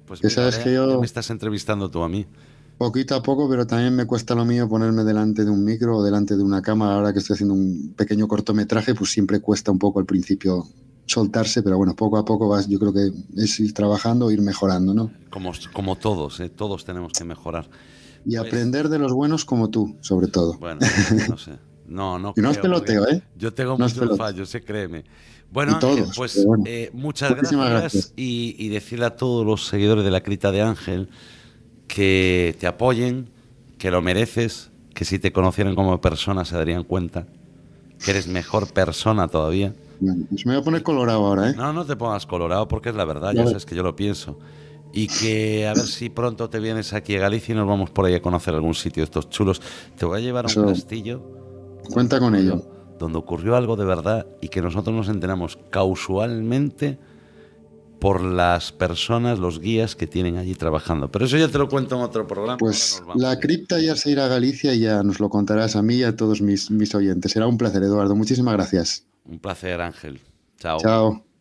Pues mira, sabes que yo me estás entrevistando tú a mí. Poquito a poco, pero también me cuesta lo mío ponerme delante de un micro o delante de una cámara. Ahora que estoy haciendo un pequeño cortometraje, pues siempre cuesta un poco al principio soltarse, pero bueno, poco a poco yo creo que es ir trabajando, ir mejorando, ¿no? Como todos, todos tenemos que mejorar. Y pues, aprender de los buenos como tú, sobre todo. Bueno, no sé. No y no es peloteo, ¿eh? Yo tengo muchos fallos, créeme. Bueno, todos, Ángel, pues bueno, muchas gracias. Y decirle a todos los seguidores de la Cripta de Ángel que te apoyen, que lo mereces que si te conocieran como persona se darían cuenta que eres mejor persona todavía. Bueno, pues me voy a poner colorado ahora, ¿eh? No, no te pongas colorado porque es la verdad, ya sabes que yo lo pienso. Y que a ver si pronto te vienes aquí a Galicia y nos vamos por ahí a conocer algún sitio de estos chulos. Te voy a llevar a un castillo cuenta con ello, donde ocurrió algo de verdad y que nosotros nos enteramos causalmente por las personas, los guías que tienen allí trabajando. Pero eso ya te lo cuento en otro programa. Pues la cripta ya se irá a Galicia y ya nos lo contarás a mí y a todos mis oyentes. Será un placer, Eduardo. Muchísimas gracias. Un placer, Ángel. Chao. Chao.